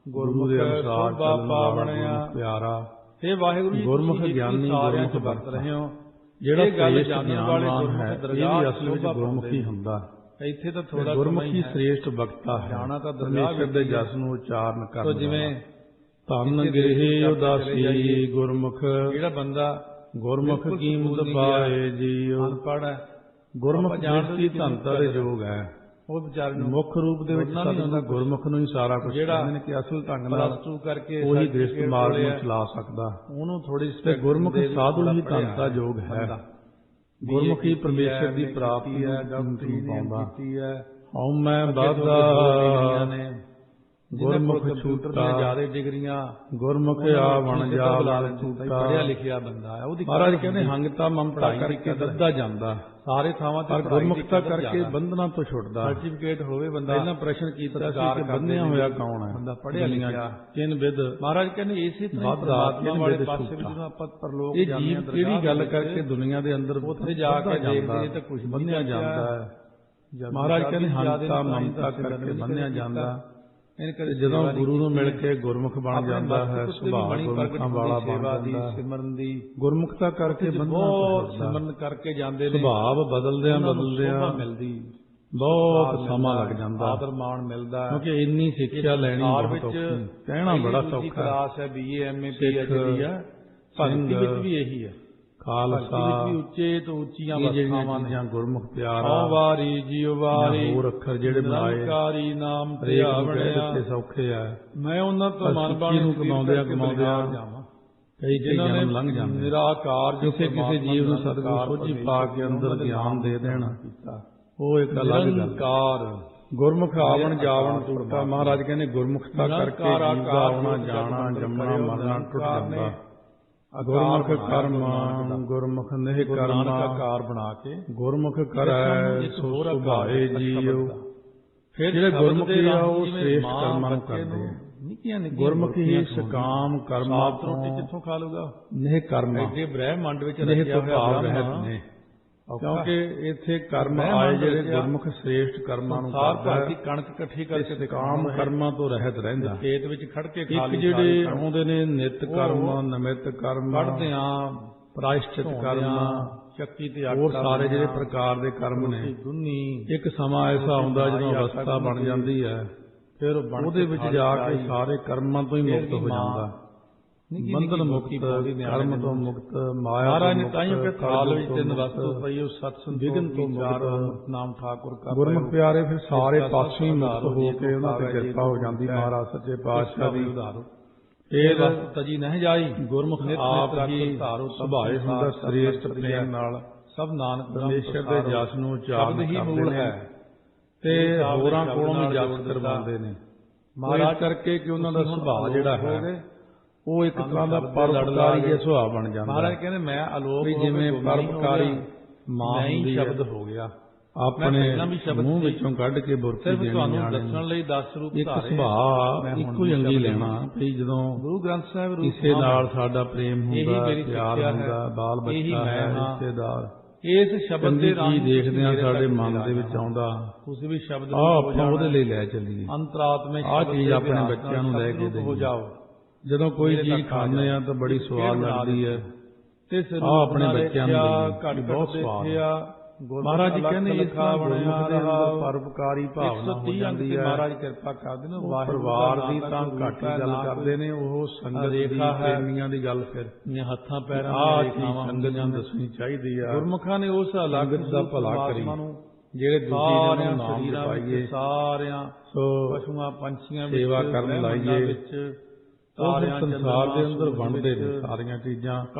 ਗੁਰੂ ਦੇ ਅਨੁਸਾਰ ਚੱਲਣ ਵਾਲਾ ਪਿਆਰਾ। ਇਹ ਵਾਹਿਗੁਰੂ ਜੀ ਗੁਰਮੁਖ ਗਿਆਨੀ ਗੁਰਮੁਖ ਵਰਤ ਰਹੇ ਹੋ। ਜਿਹੜਾ ਇਹ ਗੱਲ ਸ੍ਰੇਸ਼ਟ ਜਾਣਨ ਵਾਲੇ ਗਿਆਨਵਾਨ ਹੈ ਗੁਰਮੁਖ ਇਹ ਦਰਗਾਹ ਵੀ ਅਸਲ ਵਿੱਚ ਸ਼ੋਭਾ ਗੁਰਮੁਖੀ ਹੁੰਦਾ। ਇੱਥੇ ਤਾਂ ਥੋੜਾ ਗੁਰਮੁਖੀ ਸ੍ਰੇਸ਼ਟ ਬਖਤਾ ਹੈ, ਜਾਣਾ ਤਾਂ ਦਰਗਾਹ ਪਰਮੇਸ਼ਰ ਦੇ ਵਿੱਚ ਜਸ ਨੂੰ ਉਚਾਰਨ ਸੋ ਕਰਨ ਜਿਵੇਂ ਧੰਨ ਕਿਸੇ ਗਿਰਹਿ ਦੇਸ਼ ਵਿੱਚ ਉਦਾਸੀ ਚਲੇ ਜਾਈਏ, ਗੁਰਮੁਖ ਜਿਹੜਾ ਬੰਦਾ ਗੁਰਮੁਖ ਬਿਲਕੁਲ ਕੀਮਤ ਸਕੂਲ ਨਹੀਂ ਪਾਏ ਜੀਉ। ਅਨਪੜ੍ਹ ਹੈ, ਗੁਰਮੁਖ ਆਪਾਂ ਜਾਣਦੇ ਦ੍ਰਿਸ਼ਟੀ ਕਿ ਧੰਤਾ ਦੇ ਯੋਗ ਹੈ। ਉਹ ਵਿਚਾਰੇ ਨੂੰ ਮੁੱਖ ਰੂਪ ਦੇ ਵਿੱਚ ਉਹਨਾਂ ਨੂੰ ਸਤਿਗੁਰੂ ਗੁਰਮੁਖ ਨੂੰ ਹੀ ਸਾਰਾ ਕੁਝ ਜਿਹੜਾ ਕਹਿੰਦੇ ਨੇ ਕਿ ਅਸਲ ਢੰਗ ਨਾਲ ਪਲੱਸ 2 ਕਰਕੇ ਉਹੀ certificate ਦ੍ਰਿਸ਼ਟ ਮਾਰਗ ਨੂੰ ਕੋਲੇ ਚਲਾ ਸਕਦਾ। ਉਹਨੂੰ ਥੋੜੀ ਤੇ ਗੁਰਮੁਖ ਸਾਧੂ ਹੀ ਧੰਤਾ ਯੋਗ ਹੈ। ਗੁਰਮੁਖੀ ਪਰਮੇਸ਼ਰ ਦੀ ਪ੍ਰਾਪਤੀ ਹੈ, ਡਾਕਟਰੀ ਪਾਉਂਦਾ। ਕੀਤੀ ਹੈ। ਹਉ ਮੈਂ ਬਾਧਾ ਗੁਰਮੁਖ ਕੰਪਿਊਟਰ ਛੂਟਾ ਦੀਆਂ ਜ਼ਿਆਦਾ ਡਿਗਰੀਆਂ ਗੁਰਮੁਖ ਆਵਣ ਜਾ ਛੂਟਾ। ਪੜਿਆ ਲਿਖਿਆ ਬੰਦਾ ਹੈ, ਉਹਦੀ ਮਹਾਰਾਜ ਕਹਿੰਦੇ ਹੰਗਤਾ ਮਮਤਾ ਕਰਕੇ ਬੱਧਾ ਜਾਂਦਾ, ਸਾਰੇ ਥਾਵਾਂ ਤੇ ਪਰ ਗੁਰਮੁਖਤਾ ਕਰਕੇ ਬੰਧਨਾਂ ਤੋਂ ਛੁੱਟਦਾ। ਸਰਟੀਫਿਕੇਟ ਹੋਵੇ ਬੰਦਾ। ਪਹਿਲਾਂ ਪ੍ਰਸ਼ਨ ਕੀਤਾ ਸੀ ਕਿ ਬੰਧਿਆ ਹੋਇਆ ਕੌਣ ਹੈ? ਬੰਦਾ ਪੜਿਆ ਲਿਖਿਆ। ਤਿੰਨ ਵਿਦ ਮਹਾਰਾਜ ਕਹਿੰਦੇ ਇਸੇ ਤਰ੍ਹਾਂ ਪਰਮਾਤਮਾ ਵਾਲੇ ਪਾਸੇ ਵੀ ਜਦੋਂ ਆਪਾਂ ਪਰਲੋਕ ਇਹ ਜਾਂਦੇ ਜੀਵ ਹਾਂ, ਕਿਹੜੀ ਗੱਲ ਕਰਕੇ ਦੁਨੀਆ ਦੇ ਅੰਦਰ ਉੱਥੇ ਜਾ ਕੇ ਦੇਖਦੇ ਤਾਂ ਕੁਝ ਬੰਨਿਆ ਜਾਂਦਾ ਹੈ। ਮਹਾਰਾਜ ਕਹਿੰਦੇ ਹੰਤਾ ਮਮਤਾ ਕਰਕੇ ਬੰਨਿਆ ਜਾਂਦਾ। ਜਦੋਂ ਗੁਰੂ ਨੂੰ ਮਿਲ ਕੇ ਗੁਰਮੁਖ ਬਣ ਜਾਂਦਾ ਹੈ, ਸੁਭਾਅ ਗੁਰਮੁਖਾਂ ਵਾਲਾ ਬਣ ਜਾਂਦਾ ਹੈ। ਸਿਮਰਨ ਦੀ ਗੁਰਮੁਖਤਾ ਕਰਕੇ ਬਹੁਤ ਸਿਮਰਨ ਕਰਕੇ ਜਾਂਦੇ ਨੇ, ਸੁਭਾਅ ਬਦਲਦਿਆਂ ਮਿਲਦੀ ਬਹੁਤ ਸਮਾਂ ਲੱਗ ਜਾਂਦਾ, ਆਦਰ ਮਾਣ ਮਿਲਦਾ ਹੈ। ਕਿਉਂਕਿ ਇੰਨੀ ਸਿੱਖਿਆ ਲੈਣੀ ਬਹੁਤ ਔਖੀ, ਕਹਿਣਾ ਬੜਾ ਸੌਖਾ ਹੈ। ਕਲਾਸ ਹੈ, BA MA PhD ਹੈ। ਭਗਤੀ ਵਿੱਚ ਵੀ ਇਹੀ ਹੈ। ਖਾਲਸਾ ਵੀ ਉੱਚੇ ਤੋਂ ਉੱਚੀਆਂ ਵਸਤਾਵਾਂ ਨੇ, ਗੁਰਮੁਖ ਪਿਆਰਾ ਵਾਰੀ ਜੀਉ ਵਾਰੀ ਹੋਰ ਅੱਖਰ ਜਿਹੜੇ ਬਣਾਏ ਨਿਰੰਕਾਰੀ ਨਾਮ ਤੇ ਸੌਖੇ ਆ। ਮੈਂ ਉਹਨਾਂ ਤੋਂ ਮਨ ਬਾਣੀ ਨੂੰ ਕਮਾਉਂਦਿਆਂ ਜਾਵਾਂ। ਕਈ ਜਨਮ ਲੰਘ ਜਾਂਦੇ। ਨਿਰਾਕਾਰ ਕਿਸੇ ਜੀਵ ਨੂੰ ਸਤਿਗੁਰੂ ਸੋਝੀ ਪਾ ਕੇ ਅੰਦਰ ਗਿਆਨ ਦੇ ਦੇਣਾ, ਉਹ ਇੱਕ ਅਲੱਗ ਗੱਲ। ਗੁਰਮੁਖ ਆਵਣ ਜਾਵਣ ਟੁੱਟਾ। ਮਹਾਰਾਜ ਕਹਿੰਦੇ ਗੁਰਮੁਖਤਾ ਕਰਕੇ ਜੀਵ ਦਾ ਆਉਣਾ ਜਾਣਾ ਜੰਮਣਾ ਮਰਨਾ ਟੁੱਟ ਜਾਂਦਾ। ਗੁਰਮੁਖ ਕਰਮ ਗੁਰਮੁਖ ਨਿਹ ਕਰਮ ਆਕਾਰ ਬਣਾ ਕੇ ਗੁਰਮੁਖ ਕਰੈ ਸੋ ਸੁਭਾਏ ਜੀਉ। ਫਿਰ ਜਿਹੜੇ ਗੁਰਮੁਖੀ ਆ ਉਹ ਸ੍ਰੇਸ਼ਟ ਕਰਮਾਂ ਨੂੰ ਕਰਦੇ ਆ। ਨਿੱਕੀਆਂ ਗੁਰਮੁਖੀ ਹੀ ਸਕਾਮ ਕਰਮਾਂ ਤੋਂ ਰੋਟੀ ਕਿੱਥੋਂ ਖਾ ਲੂਗਾ? ਨਿਹ ਕਰਮ ਐਡੇ ਬ੍ਰਹਮੰਡ ਵਿੱਚ ਨਿਹ ਰੱਖਿਆ ਤੋਂ ਭਾਵ ਹੋਇਆ ਰਹਿਤ ਨੇ, ਕਿਉਂਕਿ ਇੱਥੇ ਕਰਮ ਆਏ ਜਿਹੜੇ ਗੁਰਮੁਖ ਸ੍ਰੇਸ਼ਟ ਕਰਮਾਂ ਨੂੰ ਕਰਦਾ ਹੈ। ਕਣਕ ਇਕੱਠੀ ਕਰਕੇ ਸਕਾਮ ਕਰਮਾਂ ਤੋਂ ਰਹਿਤ ਰਹਿੰਦਾ। ਖੇਤ ਵਿੱਚ ਖੜ ਕੇ ਖਾ ਲਈ। ਜਿਹੜੇ ਆਉਂਦੇ ਨੇ ਨਿਤ ਕਰਮ ਨਿਮਿਤ ਕਰਮ ਪੜ੍ਹਦੇ ਆ, ਪ੍ਰਾਇਸ਼ਚਿਤ ਕਰਮ ਸ਼ਕਤੀ ਤੇ ਹੋਰ ਸਾਰੇ ਜਿਹੜੇ ਪ੍ਰਕਾਰ ਦੇ ਕਰਮ ਨੇ। ਇੱਕ ਸਮਾਂ ਐਸਾ ਆਉਂਦਾ ਜਦੋਂ ਅਵਸਥਾ ਬਣ ਜਾਂਦੀ ਹੈ, ਫਿਰ ਉਹਦੇ ਵਿੱਚ ਜਾ ਕੇ ਸਾਰੇ ਕਰਮਾਂ ਤੋਂ ਹੀ ਮੁਕਤ ਹੋ ਜਾਂਦਾ। ਬੰਧਨ ਮੁਕਤ, ਕਰਮ ਤੋਂ ਮੁਕਤ, ਮਾਇਆ ਤੋਂ ਮੁਕਤ। ਤਾਈਓ ਕਿ ਥਾਲ ਵਿੱਚ ਤਿੰਨ ਵਸਤੂ ਪਈ, ਉਹ ਸਤ ਸੰਤੋਖ ਵਿਗਨ ਤੋਂ ਮੁਕਤ। ਨਾਮ ਠਾਕੁਰ ਕਾ ਗੁਰਮੁਖ ਪਿਆਰੇ ਫਿਰ ਸਾਰੇ ਪਾਸੋਂ ਹੀ ਮੁਕਤ ਹੋ ਕੇ ਉਹਨਾਂ ਤੇ ਕਿਰਪਾ ਹੋ ਜਾਂਦੀ ਮਹਾਰਾਜ ਸੱਚੇ ਪਾਤਸ਼ਾਹ ਦੀ। ਇਹ ਵਸਤ ਤਜੀ ਨਹੀਂ ਜਾਈ। ਗੁਰਮੁਖ ਆਪ ਹੀ ਸੁਭਾਏ ਹੁੰਦਾ ਸ੍ਰੇਸ਼ਟ ਪ੍ਰੇਮ ਨਾਲ। ਸਭ ਨਾਨਕ ਪਰਮੇਸ਼ਰ ਦੇ ਜਸ ਨੂੰ ਉਚਾਰਨ ਹੀ ਮੂਲ ਹੈ ਤੇ ਹੋਰਾਂ ਕੋਲੋਂ ਵੀ ਜਸ ਕਰਵਾਉਂਦੇ ਨੇ। ਮਹਾਰਾਜ ਕਰਕੇ ਕਿ ਉਹਨਾਂ ਦਾ ਸੁਭਾਅ ਜਿਹੜਾ ਹੈ ਉਹ ਇੱਕ ਤਰ੍ਹਾਂ ਦਾ ਪਰਉਪਕਾਰੀ ਜਿਹਾ ਸੁਭਾਅ ਬਣ ਜਾਂਦਾ। ਮਹਾਰਾਜ ਕਹਿੰਦੇ ਮੈਂ ਅਲੋਕ ਜਿਵੇਂ ਪਰਉਪਕਾਰੀ ਮਾਂ ਹੁੰਦੀ ਹੈ, ਸ਼ਬਦ ਹੋ ਗਿਆ ਆਪਣੇ ਮੂੰਹ ਵਿੱਚੋਂ ਕੱਢ ਕੇ ਬੁਰਕੀ ਦੇਣੀ। ਤੁਹਾਨੂੰ ਦੱਸਣ ਲਈ 10 ਰੂਪ ਇੱਕ ਸੁਭਾਅ ਇੱਕੋ ਹੀ ਅੰਗੀ ਲੈਣਾ ਵੀ ਜਦੋਂ ਗੁਰੂ ਗ੍ਰੰਥ ਸਾਹਿਬ ਰੂਪ ਕਿਸੇ ਨਾਲ ਸਾਡਾ ਪ੍ਰੇਮ ਹੁੰਦਾ, ਪਿਆਰ ਹੁੰਦਾ, ਬਾਲ ਬੱਚਾ ਹੈ, ਰਿਸ਼ਤੇਦਾਰ, ਇਸ ਸ਼ਬਦ ਦੇ ਰਾਹੀਂ ਦੇਖਦੇ ਆ ਸਾਡੇ ਮਨ ਦੇ ਵਿੱਚ ਆਉਂਦਾ। ਤੁਸੀਂ ਵੀ ਸ਼ਬਦ ਆਪਾਂ ਉਹਦੇ ਲਈ ਲੈ ਚੱਲੀਏ। ਅੰਤਰਾਤਮਿਕ ਆਹ ਚੀਜ਼ ਆਪਣੇ ਬੱਚਿਆਂ ਨੂੰ ਲੈ ਕੇ ਹੋ ਜਾਓ। ਜਦੋਂ ਕੋਈ ਚੀਜ਼ ਖਾਂਦੇ ਆ ਤਾਂ ਬੜੀ ਸਵਾਦ ਲੱਗਦੀ ਹੈ, ਤੇ ਆਪਣੇ ਬੱਚਿਆਂ ਨੂੰ ਬਹੁਤ ਸਵਾਦ ਆ। ਮਹਾਰਾਜ ਜੀ ਕਹਿੰਦੇ ਇਸ ਗੁਰਮੁਖ ਦੇ ਪਰਉਪਕਾਰੀ ਭਾਵਨਾ ਹੋ ਜਾਂਦੀ ਹੈ। ਮਹਾਰਾਜ ਕਿਰਪਾ ਕਰਦੇ ਨੇ। ਪਰਿਵਾਰ ਦੀ ਤਾਂ ਘੱਟ ਹੀ ਗੱਲ ਕਰਦੇ ਨੇ, ਉਹ ਸੰਗਤ ਦੀ ਪ੍ਰੇਮੀਆਂ ਦੀ ਗੱਲ ਫਿਰ ਹੱਥਾਂ ਪੈਰਾਂ ਆਹ ਸੰਗਤ ਨੂੰ ਦੱਸਣੀ ਚਾਹੀਦੀ ਆ। ਗੁਰਮੁਖਾਂ ਨੇ ਉਸ ਅਲੱਗ ਦਾ ਭਲਾ ਕਰੀ ਜਿਹੜੇ ਦੁਖੀ ਨੇ ਨਾਮ ਪਾਈਏ, ਸਾਰਿਆਂ ਪਸ਼ੂਆਂ ਪੰਛੀਆਂ ਵਿੱਚ ਸੇਵਾ ਕਰਨ ਲਾਈਏ। ਉਹ ਸੰਸਾਰ ਦੇ ਅੰਦਰ ਵੰਡਦੇ ਨੇ ਸਾਰੀਆਂ ਚੀਜ਼ਾਂ।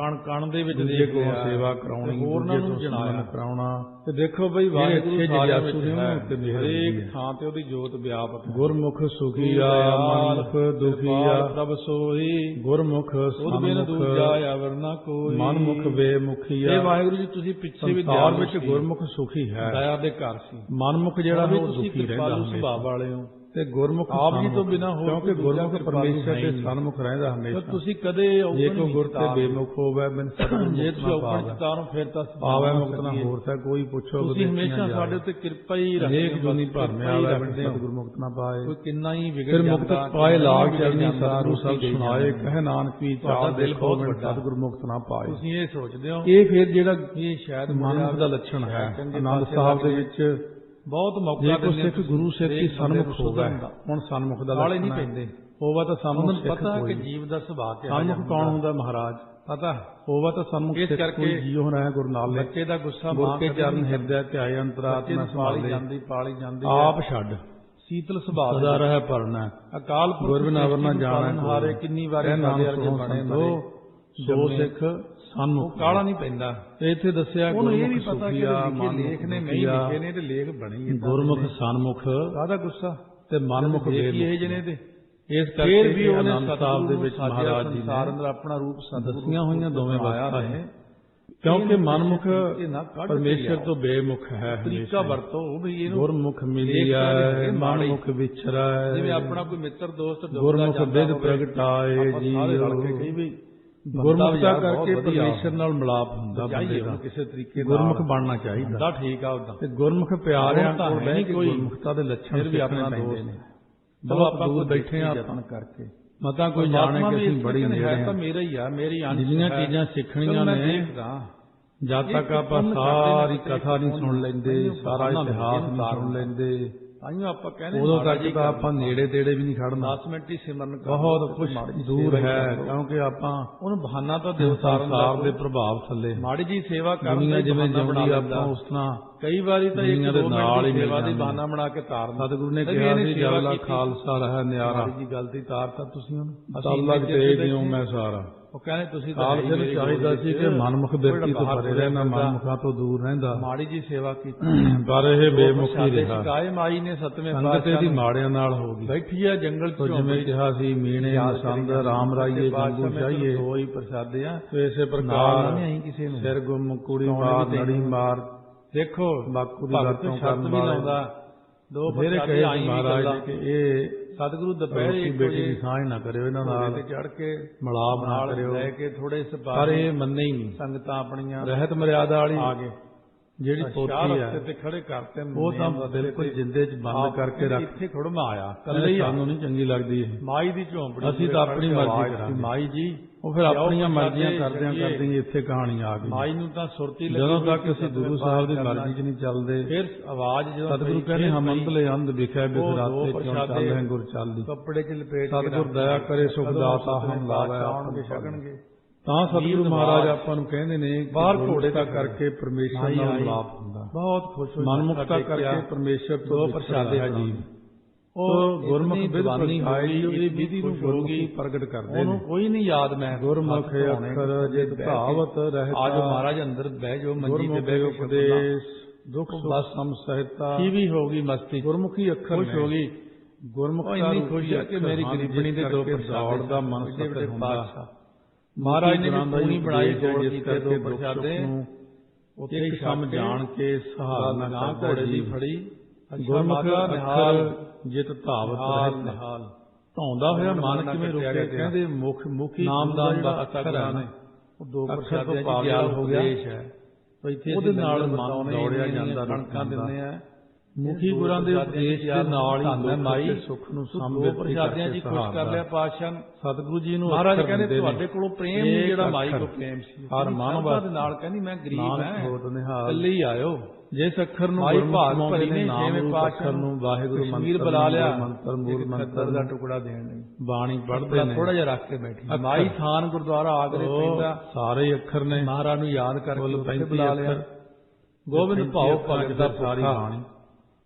ਕਣ ਦੇ ਵਿੱਚ ਦੂਜੇ ਕੋਲ ਸੇਵਾ ਕਰਾਉਣੀ, ਹੋਰਨਾਂ ਨੂੰ ਜਨਾਇਆ ਕਰਾਉਣਾ। ਤੇ ਦੇਖੋ ਬਈ ਵਾਹਿਗੁਰੂ ਜਗਿਆਸੂ ਦੇ ਉੱਤੇ ਮਿਹਰ ਹਰੇਕ ਥਾਂ ਤੇ ਉਹਦੀ ਜੋਤ ਵਿਆਪਕ ਹੈ। ਗੁਰਮੁਖ ਸੁਖੀਆ ਮਨੁਖ ਦੁਖੀਆ ਪ੍ਰਭ ਸੋਈ। ਗੁਰਮੁਖ ਬਿਨ ਦੂਜਾ ਅਵਰ ਨਾ ਕੋਈ। ਮਨਮੁਖ ਬੇਮੁਖੀਆ। ਇਹ ਵਾਹਿਗੁਰੂ ਜੀ ਤੁਸੀਂ ਪਿੱਛੇ ਵੀ ਸੰਸਾਰ ਵਿੱਚ ਗੁਰਮੁਖ ਸੁਖੀ ਹੈ, ਦਇਆ ਦੇ ਘਰ ਸੀ। ਮਨਮੁਖ ਜਿਹੜਾ ਉਹ ਦੁਖੀ ਰਹਿੰਦਾ ਸੁਭਾਅ ਵਾਲੇ ਹੋ। ਤੇ ਗੁਰਮੁਖ ਆਪ ਜੀ ਤੋਂ ਸਨਮੁਖ, ਬਿਨਾਂ ਹੋਰ ਕਿਉਂਕਿ ਕੋਈ ਗੁਰਮੁਖ ਦੂਜਾ ਪਰਮੇਸ਼ਰ ਹੈ ਦੇ ਨਹੀਂ। ਸਨਮੁਖ ਰਹਿੰਦਾ ਪਰ ਹਮੇਸ਼ਾ। ਤੁਸੀਂ ਕਦੇ ਜੇ ਕੋ ਗੁਰ ਤੇ ਬੇਮੁਖ ਹੋਵੇ ਬਿਨ ਸਤਿਗੁਰ ਜੇ ਮੁਕਤ ਤੁਸੀਂ ਨਾ ਔਗਣ ਪਾਵੇ, ਚਿਤਾਰੋਂ ਫਿਰ ਤਾਂ ਪਾਵੇ ਮੁਕਤ ਨਾ ਹੋਰ ਤਾਂ ਕੋਈ ਪੁੱਛੋ ਤੁਸੀਂ ਹਮੇਸ਼ਾ ਸਾਡੇ ਉੱਤੇ ਕਿਰਪਾ ਹੀ ਰੱਖਦੇ ਅਨੇਕ ਜੁਨੀ ਭਰਮੇ ਆਵੇ ਬਿਨ ਰੱਖਦੇ ਹੋ। ਸਤਿਗੁਰ ਮੁਕਤ ਨਾ ਪਾਏ। ਕੋਈ ਕਿੰਨਾ ਹੀ ਵਿਗੜ ਫਿਰ ਜਾਂਦਾ, ਮੁਕਤ ਪਾਏ ਲਾਗ ਚਰਨੀ ਜਾਂਦਾ, ਸਤਿਗੁਰੂ ਸਭ ਰੋਟੀ ਸੁਣਾਏ, ਜਾਂਦੇ। ਕਹਿ ਨਾਨਕ ਕੀ ਤੁਹਾਡਾ ਚਾਲ ਦਿਲ ਦੇਖੋ ਬਹੁਤ ਬਿਨ ਵੱਡਾ। ਸਤਿਗੁਰ ਮੁਕਤ ਨਾ ਪਾਏ। ਤੁਸੀਂ ਇਹ ਸੋਚਦੇ ਹੋ ਇਹ ਫਿਰ ਜਿਹੜਾ ਇਹ ਸ਼ਾਇਦ ਮਨੁੱਖ ਦਾ ਲੱਛਣ ਹੈ। ਚੰਗੇ ਆਨੰਦ ਪਾਸੇ ਸਾਹਿਬ ਦੇ ਲੱਗ ਵਿੱਚ ਬਹੁਤ ਮੌਕਾ ਜੇ ਕੋਈ ਦਿੰਦੇ ਸਿੱਖ ਤੁਸੀਂ, ਗੁਰੂ ਸਿੱਖ ਦੀ ਹਰੇਕ ਬੰਦੇ ਸਨਮੁਖ ਨੂੰ ਹੋਵੇ, ਸੁਧਰਨ ਦਾ। ਹੁਣ ਸਨਮੁਖ ਦਾ ਵਾਲੇ ਨਹੀਂ ਲੱਛਣ ਹੈ। ਪੈਂਦੇ। ਹੋਵਾ ਤਾਂ ਉਹਨਾਂ ਸਨਮੁਖ ਨੂੰ ਸਿੱਖ ਪਤਾ ਕੋਈ ਕਿ ਨਹੀਂ। ਜੀਵ ਦਾ ਸੁਭਾਅ ਕਿਹੋ ਜਿਹਾ ਸਨਮੁਖ ਕੌਣ ਹੁੰਦਾ? ਮਹਾਰਾਜ ਪਤਾ ਹੋਵਾ ਤਾਂ ਸਨਮੁਖ ਇਸ ਸਿੱਖ ਕਰਕੇ ਕੋਈ ਜੀਉ ਹੋਣਾ ਹੈ। ਗੁਰੂ ਨਾਨਕ ਬੱਚੇ ਦਾ ਗੁੱਸਾ ਗੁਰ ਮਾਂ ਕੇ ਕਦੇ ਚਰਨ ਨਹੀਂ ਹਿਰਦੈ ਧਿਆਏ ਅੰਤਰਾਤਮਾ ਪਾਲੀ ਸੰਭਾਲੇ, ਪਾਲੀ ਜਾਂਦੀ ਆਪ ਛੱਡ ਸੀਤਲ ਸੁਭਾਅ ਸਦਾ ਰਹਿ ਭਰਨਾ। ਅਕਾਲ ਪੁਰਖ ਗੁਰ ਬਿਨਾਂ ਵਰਨਾ ਸ੍ਰਿਸ਼ਟੀ ਨੂੰ ਜਾਣਾ ਪਾਲਣ ਹਾਰੇ ਕਿੰਨੀ ਵਾਰੀ ਕਹਿ ਨਾਨਕ ਸਾਡੇ ਵਰਗੇ ਬਣੇ ਸੰਤੋ ਸੋ ਸਿੱਖ ਉਹ ਸਨਮੁਖ ਕਾਲਾ ਨਹੀਂ ਪੈਂਦਾ। ਇੱਥੇ ਦੱਸਿਆ ਉਹਨੂੰ ਇਹ ਵੀ ਗੁਰਮੁਖ ਪਤਾ ਕਿ ਸੁਖੀਆ, ਇਹਦੇ ਲਿਖੇ ਲੇਖ ਨੇ ਨਹੀਂ ਮਨਮੁਖ ਲਿਖੇ ਨੇ ਤੇ ਲੇਖ ਬਣੀ ਗੁਰਮੁਖ ਸਨਮੁਖ ਕਾਹਦਾ ਗੁੱਸਾ ਤੇ ਮਨਮੁਖ ਇਹ ਬੇਮੁਖ। ਜਿਹਨੇ ਤੇ ਇਸ ਫਿਰ ਕਰਕੇ ਵੀ ਉਹਨੇ ਆਨੰਦ ਸਾਹਿਬ ਦੇ ਵਿੱਚ ਮਹਾਰਾਜ ਮਹਾਰਾਜ ਜੀ ਸੰਸਾਰ ਨੇ ਅੰਦਰ ਆਪਣਾ ਰੂਪ ਸਤਿਗੁਰੂ ਦੱਸੀਆਂ ਹੋਈਆਂ ਦੋਵੇਂ ਆਇਆ ਅਵਸਥਾ ਨੇ। ਨੇ। ਕਿਉਂਕਿ ਮਨਮੁਖ ਇਹ ਨਾ ਕੱਢ ਕੇ ਪਰਮੇਸ਼ਰ ਲਿਆਓ। ਤੋਂ ਬੇਮੁਖ ਹੈ ਤਰੀਕਾ ਹਮੇਸ਼ਾ। ਵਰਤੋ ਵੀ ਇਹਨੂੰ ਗੁਰਮੁਖ ਲੇਖ ਮਿਲਿਆ ਤਾਂ ਮਨਮੁਖ ਵਿਚਰੈ, ਜਿਵੇਂ ਆਪਣਾ ਕੋਈ ਮਿੱਤਰ ਦੋਸਤ ਡੁੱਬਦਾ ਗੁਰਮੁਖ ਜਾਂਦਾ ਬਿਦ ਹੋਵੇ, ਪ੍ਰਗਟਾਏ ਆਪਾਂ ਸਾਰੇ ਰਲ ਕੇ ਕਹੀ ਜੀਉ। ਵੀ ਗੁਰਮੁਖਤਾ ਕਰਕੇ ਪਰਮੇਸ਼ਰ ਨਾਲ ਮਿਲਾਪ ਹੁੰਦਾ ਬੰਦੇ ਦਾ। ਕਿਸੇ ਤਰੀਕੇ ਨਾਲ ਗੁਰਮੁਖ ਬਣਨਾ ਚਾਹੀਦਾ ਹੁੰਦਾ ਠੀਕ ਆ ਉਦਾਂ ਤੇ ਗੁਰਮੁਖ ਪਿਆਰਿਆਂ ਤਾਂ ਕੋਲ ਹੈ ਬਹਿ ਨਹੀਂ ਕੇ ਕੋਈ, ਗੁਰਮੁਖਤਾ ਦੇ ਲੱਛਣ ਫਿਰ ਵੀ ਆਪਣਾ ਸਿੱਖਣੇ ਦੋਸਤ ਪੈਂਦੇ ਨੇ। ਚਲੋ ਬਹੁਤ ਆਪਾਂ ਦੂਰ ਕੋਈ ਬੈਠੇ ਆ ਯਤਨ ਕਰਕੇ ਮਤਾ ਕੋਈ ਜਾਣੇ ਕਿ ਅਸੀਂ ਬੜੀ ਨੇੜੇ ਹੈ ਤਾਂ ਹਾਂ। ਮੇਰਾ ਹੀ ਆ, ਮੇਰੀ ਅੰਸ਼ ਜਿੰਨੀਆਂ ਹੈ। ਚੀਜ਼ਾਂ ਸਿੱਖਣੀਆਂ ਮੈਂ ਨੇ ਦੇਖਦਾ ਜਦ ਤੱਕ ਆਪਾਂ ਸਾਰੀ ਕਥਾ ਨਹੀਂ ਸੁਣ ਲੈਂਦੇ, ਸਾਰਾ ਇਤਿਹਾਸ ਨਹੀਂ ਸੁਣ ਲੈਂਦੇ, ਤਾਈਓ ਆਪਾਂ ਕਹਿੰਦੇ ਉਦੋਂ ਤੱਕ ਤਾਂ ਆਪਾਂ ਨੇੜੇ ਤੇੜੇ ਵੀ ਨਹੀਂ ਖੜਨਾ। 10 ਮਿੰਟ ਹੀ ਸਿਮਰਨ ਕਰ ਬਹੁਤ ਕੁਝ ਦੂਰ ਹੈ ਕਿਉਂਕਿ ਆਪਾਂ ਉਹਨੂੰ ਬਹਾਨਾ ਤਾਂ ਦਿਓ ਸਾਰਨ ਦਾ ਸੰਸਾਰ ਦੇ ਪ੍ਰਭਾਵ ਥੱਲੇ ਮਾੜੀ ਜੀ ਸੇਵਾ ਕਰਨ ਦੁਨੀਆ ਦਾ ਜਿਵੇਂ ਬਹਾਨਾ ਬਣਾ ਜਿਉਂਦੀ ਲੈਂਦਾ। ਆਪਾਂ ਉਸ ਤਰ੍ਹਾਂ ਕਈ ਵਾਰੀ ਤਾਂ ਇੱਕ ਦੁਨੀਆ ਦੇ ਦੋ ਨਾਲ ਹੀ ਮਿੰਟ ਦੀ ਮਿਲ ਸੇਵਾ ਦੀ ਜਾਂਦੇ ਬਹਾਨਾ ਬਣਾ ਕੇ ਤਾਰ ਦਿੰਦਾ। ਸਤਿਗੁਰੂ ਨੇ ਵੀ ਕਿਹਾ ਇਹਨੇ ਸੀ ਸੇਵਾ ਜਬਲਾ ਕੀਤੀ। ਖਾਲਸਾ ਰਹਾ ਨਿਆਰਾ, ਮਾੜੀ ਜੀ ਗਲਤੀ ਤਾਰਤਾ ਤੁਸੀਂ ਉਹਨੂੰ। ਤਬ ਲੱਗ ਤੇ ਜਿਉ ਮੈਂ ਸਾਰਾ। ਉਹ ਕਹਿੰਦੇ ਤੁਸੀਂ ਤਾਂ ਖਾਲਸੇ ਨੂੰ ਚਾਹੀਦਾ ਸੀ ਕਿ ਮਨਮੁਖ ਵਿਅਕਤੀ ਤੋਂ ਪਰੇ ਰਹਿਣਾ, ਮਨਮੁਖਾਂ ਤੋਂ ਦੂਰ ਰਹਿੰਦਾ, ਮਾੜੀ ਜੀ ਸੇਵਾ ਕੀਤੀ। ਪਰ ਇਹ ਬੇਮੁਖੀ ਰਿਹਾ। ਕਾਇ ਮਾਈ ਨੇ ਸਤਵੇਂ ਸੰਗਤ ਇਹਦੀ ਮਾੜਿਆਂ ਨਾਲ ਹੋ ਗਈ। ਬੈਠੀ ਆ ਜੰਗਲ ਚ ਜਿਵੇਂ ਕਿਹਾ ਸੀ ਮੀਣੇ ਮਸੰਦ ਰਾਮ ਰਾਈਏ ਗੰਗੂ ਸ਼ਾਹੀਏ, ਦੋ ਹੀ ਪ੍ਰਸਾਦੇ ਆ। ਇਸੇ ਨਾਲ ਪ੍ਰਕਾਰ ਨਹੀਂ ਆਈ ਕਿਸੇ ਨੂੰ। ਸਿਰ ਗੁੰਮ ਕੁੜੀ ਮਾਰ ਨੜੀ ਮਾਰ ਦੇਖੋ ਬਾਕੂ ਦੀ ਭਗਤ ਵਰਤੋਂ ਸ਼ਰਤ ਕਰਨ ਵੀ ਵਾਲੇ ਲਾਉਂਦਾ। ਦੋ ਮੇਰੇ ਪ੍ਰਸਾਦੇ ਕਹੇ ਆਈ ਮਹਾਰਾਜ ਗੱਲਾਂ। ਨੇ ਕਿ ਇਹ ਸਤਿਗੁਰੂ ਦੁਪਹਿਰੇ ਰੋਟੀ 1 ਬੇਟੀ ਦੀ ਵਜੇ ਸਾਂਝ ਨਾ ਕਰਿਓ ਇਹਨਾਂ ਨਾਲ, ਤੇ ਚੜ ਕੇ ਮਿਲਾਪ ਨਾ ਨਾਲ ਕਰਿਓ। ਲੈ ਕੇ ਥੋੜੇ ਪਰ ਸਿਪਾਹੀ ਇਹ ਮੰਨੇ ਹੀ ਨਹੀਂ। ਸੰਗਤਾਂ ਆਪਣੀਆਂ ਰਹਿਤ ਮਰਿਆਦਾ ਵਾਲੀ ਆ ਗਏ ਜਿਹੜੀ ਸ਼ਾਹ ਪੋਥੀ ਰਸਤੇ ਹੈ ਤੇ ਖੜੇ ਕਰਤੇ। ਉਹ ਤਾਂ ਬਿਲਕੁਲ ਜਿੰਦੇ 'ਚ ਬੰਦ ਕਰਕੇ ਰੱਖ। ਇੱਥੇ ਖੁੜਮਾ ਆਇਆ ਕੱਲੇ ਕੱਲੇ ਸਾਨੂੰ ਨਹੀਂ ਚੰਗੀ ਲੱਗਦੀ ਇਹ। ਮਾਈ ਦੀ ਝੌਂਪੜੀ ਅਸੀਂ ਤਾਂ ਆਪਣੀ ਮਰਜ਼ੀ ਕਰਾਂਗੇ। ਮਾਈ ਜੀ ਉਹ ਫਿਰ ਆਪਣੀਆਂ ਜਾਓ ਮਰਜ਼ੀਆਂ ਪ੍ਰਸਾਦੇ ਕਰਦਿਆਂ ਇੱਥੇ ਕਹਾਣੀ ਆ ਗਈ। ਮਾਈ ਨੂੰ ਤਾਂ ਸੁਰਤੀ ਲੱਗੀ ਜਦੋਂ ਹੋਈ ਤੱਕ ਸੀ, ਅਸੀਂ ਗੁਰੂ ਸਾਹਿਬ ਦੀ ਮਰਜ਼ੀ 'ਚ ਨਹੀਂ ਚੱਲਦੇ, ਫਿਰ ਆਵਾਜ਼ ਜਦੋਂ ਸਤਿਗੁਰੂ ਕਹਿੰਦੇ ਹਮ ਅੰਤਲੇ ਅੰਧ ਵਿਖੇ ਬਿਸਰਾਤੇ ਕਿਉਂ ਚੱਲਦੇ ਗੁਰ ਚੱਲਦੀ। ਕੱਪੜੇ 'ਚ ਲਪੇਟ ਕੇ ਸਤਿਗੁਰ ਦਇਆ ਕਰੇ ਸੁਖ ਦਾਤਾ ਹਮ ਲਾਵੇ ਆਉਣਗੇ ਛਕਣਗੇ। ਤਾਂ ਸਤਿਗੁਰੂ ਮਹਾਰਾਜ ਆਪਾਂ ਨੂੰ ਕਹਿੰਦੇ ਨੇ ਬਾਹਰ ਘੋੜੇ ਦਾ ਕਰਕੇ ਪਰਮੇਸ਼ਰ ਨਾਲ ਮਿਲਾਪ ਹੁੰਦਾ। ਬਹੁਤ ਖੁਸ਼ ਹੋਈ ਮਨਮੁਖਤਾ ਕਰਕੇ ਪਰਮੇਸ਼ਰ ਤੋਂ ਪ੍ਰਸਾਦੇ ਹੈ ਜੀ। ਉਹ ਗੁਰਮੁਖ ਵਿਦਵਾਨੀ ਹੋਈ ਇਹ ਵਿਧੀ ਨੂੰ ਗੁਰਮੁਖੀ ਪ੍ਰਗਟ ਕਰਦੇ ਨੇ। ਉਹਨੂੰ ਕੋਈ ਨਹੀਂ ਯਾਦ ਮੈਂ ਗੁਰਮੁਖ ਅੱਖਰ ਜਿਤ ਭਾਵਤ ਰਹਿਤ ਆਜ ਮਹਾਰਾਜ ਅੰਦਰ ਬਹਿ ਜੋ ਮੰਜੀ ਤੇ ਬਹਿ ਕੇ ਉਪਦੇਸ਼ ਦੁਖ ਸੁਖ ਸਮ ਸਹਿਤਾ ਕੀ ਵੀ ਹੋਗੀ ਮਸਤੀ ਗੁਰਮੁਖੀ ਅੱਖਰ ਖੁਸ਼ ਹੋ ਗਈ। ਗੁਰਮੁਖ ਇੰਨੀ ਖੁਸ਼ ਹੈ ਕਿ ਮੇਰੀ ਗਰੀਬਣੀ ਦੇ ਦੋ ਪ੍ਰਸਾਦ ਦਾ ਮਨ ਸਤੇ ਹੁੰਦਾ। ਮਹਾਰਾਜ ਨੇ ਪੂਣੀ ਬਣਾਈ ਜਿਸ ਜਿਸ ਕਰਕੇ ਦੋ ਪ੍ਰਸਾਦੇ ਉੱਥੇ ਹੀ ਸਮ ਜਾਣ ਕੇ ਸਹਾਰਨਾ ਨਾ ਘੋੜੇ ਦੀ ਫੜੀ। ਗੁਰਮੁਖ ਅੱਖਰ ਜਿਤ ਧਾਵਤ ਰਹਿਤ ਨਿਹਾਲ ਧਾਉਂਦਾ ਹੋਇਆ ਮਨ ਕਿਵੇਂ ਰੁਕਿਆ। ਕਹਿੰਦੇ ਮੁਖ ਮੁਖੀ ਨਾਮਦਾਨ ਦਾ ਅੱਖਰ ਹੈ ਨਾ, ਉਹ ਦੋ ਅੱਖਰ ਤੋਂ ਪ੍ਰਸਾਦਿਆਂ ਪਾਗਲ ਹੋ ਗਿਆ ਹੈ। ਉਹਦੇ ਨਾਲ ਮਨ ਦੌੜਿਆ ਜਾਂਦਾ ਕਣਕਾਂ ਦਿੰਦੇ ਆ। ਮੁਖੀ ਗੁਰਾਂ ਦੇ ਉਪਦੇਸ਼ ਦੇ ਨਾਲ ਹੀ ਮਾਈ ਸੁਖ ਨੂੰ ਦੋ ਸੰਭਿਤ ਪ੍ਰਸਾਦਿਆਂ ਜੀ ਖੁਸ਼ ਕਰ ਲਿਆ ਪਾਤਸ਼ਾਹ। ਸਤਿਗੁਰੂ ਜੀ ਨੂੰ ਮਹਾਰਾਜ ਅੱਖਰ ਕਹਿੰਦੇ ਦਿੰਦੇ ਨੇ। ਤੁਹਾਡੇ ਕੋਲੋਂ ਪ੍ਰੇਮ ਨਹੀਂ ਜਿਹੜਾ ਮਾਈ ਕੋਲ ਪ੍ਰੇਮ ਸੀ। ਹਰ ਮਾਨਵ ਦੇ ਨਾਲ ਕਹਿੰਦੀ ਮੈਂ ਗਰੀਬ ਨਾਨਕ ਹਾਂ ਹੋਤ ਨਿਹਾਲ। ਇਕੱਲੇ ਹੀ ਆਇਓ। ਜਿਸ ਅੱਖਰ ਨੂੰ ਮਾਈ ਗੁਰਮੁਖ ਭਾਗ ਸਮਾਉਂਦੇ ਭਰੀ ਨੇ ਨਾਮ ਛੇਵੇਂ ਰੂਪ ਪਾਤਸ਼ਾਹ ਅੱਖਰ ਨੂੰ ਵਾਹਿਗੁਰੂ ਕਸ਼ਮੀਰ ਮੰਤਰ ਬੁਲਾ ਲਿਆ। ਮੰਤਰ ਮੂਲ ਮੰਤਰ ਦਾ ਟੁਕੜਾ ਦੇਣ ਲਈ ਬਾਣੀ ਪੜ੍ਹਦੇ ਨੇ। ਥੋੜਾ ਜਿਹਾ ਰੱਖ ਕੇ ਬੈਠੀ ਮਾਈ ਥਾਨ ਗੁਰਦੁਆਰਾ ਆਗਰੇ ਪੈਂਦਾ। ਸਾਰੇ ਅੱਖਰ ਨੇ ਮਹਾਰਾਜ ਨੂੰ ਯਾਦ ਕਰਕੇ ਉੱਥੇ ਬੁਲਾ ਲਿਆ। ਗੋਬਿੰਦ ਭਾਉ ਭਗਤ ਦਾ ਸਾਰੀ ਬਾਣੀ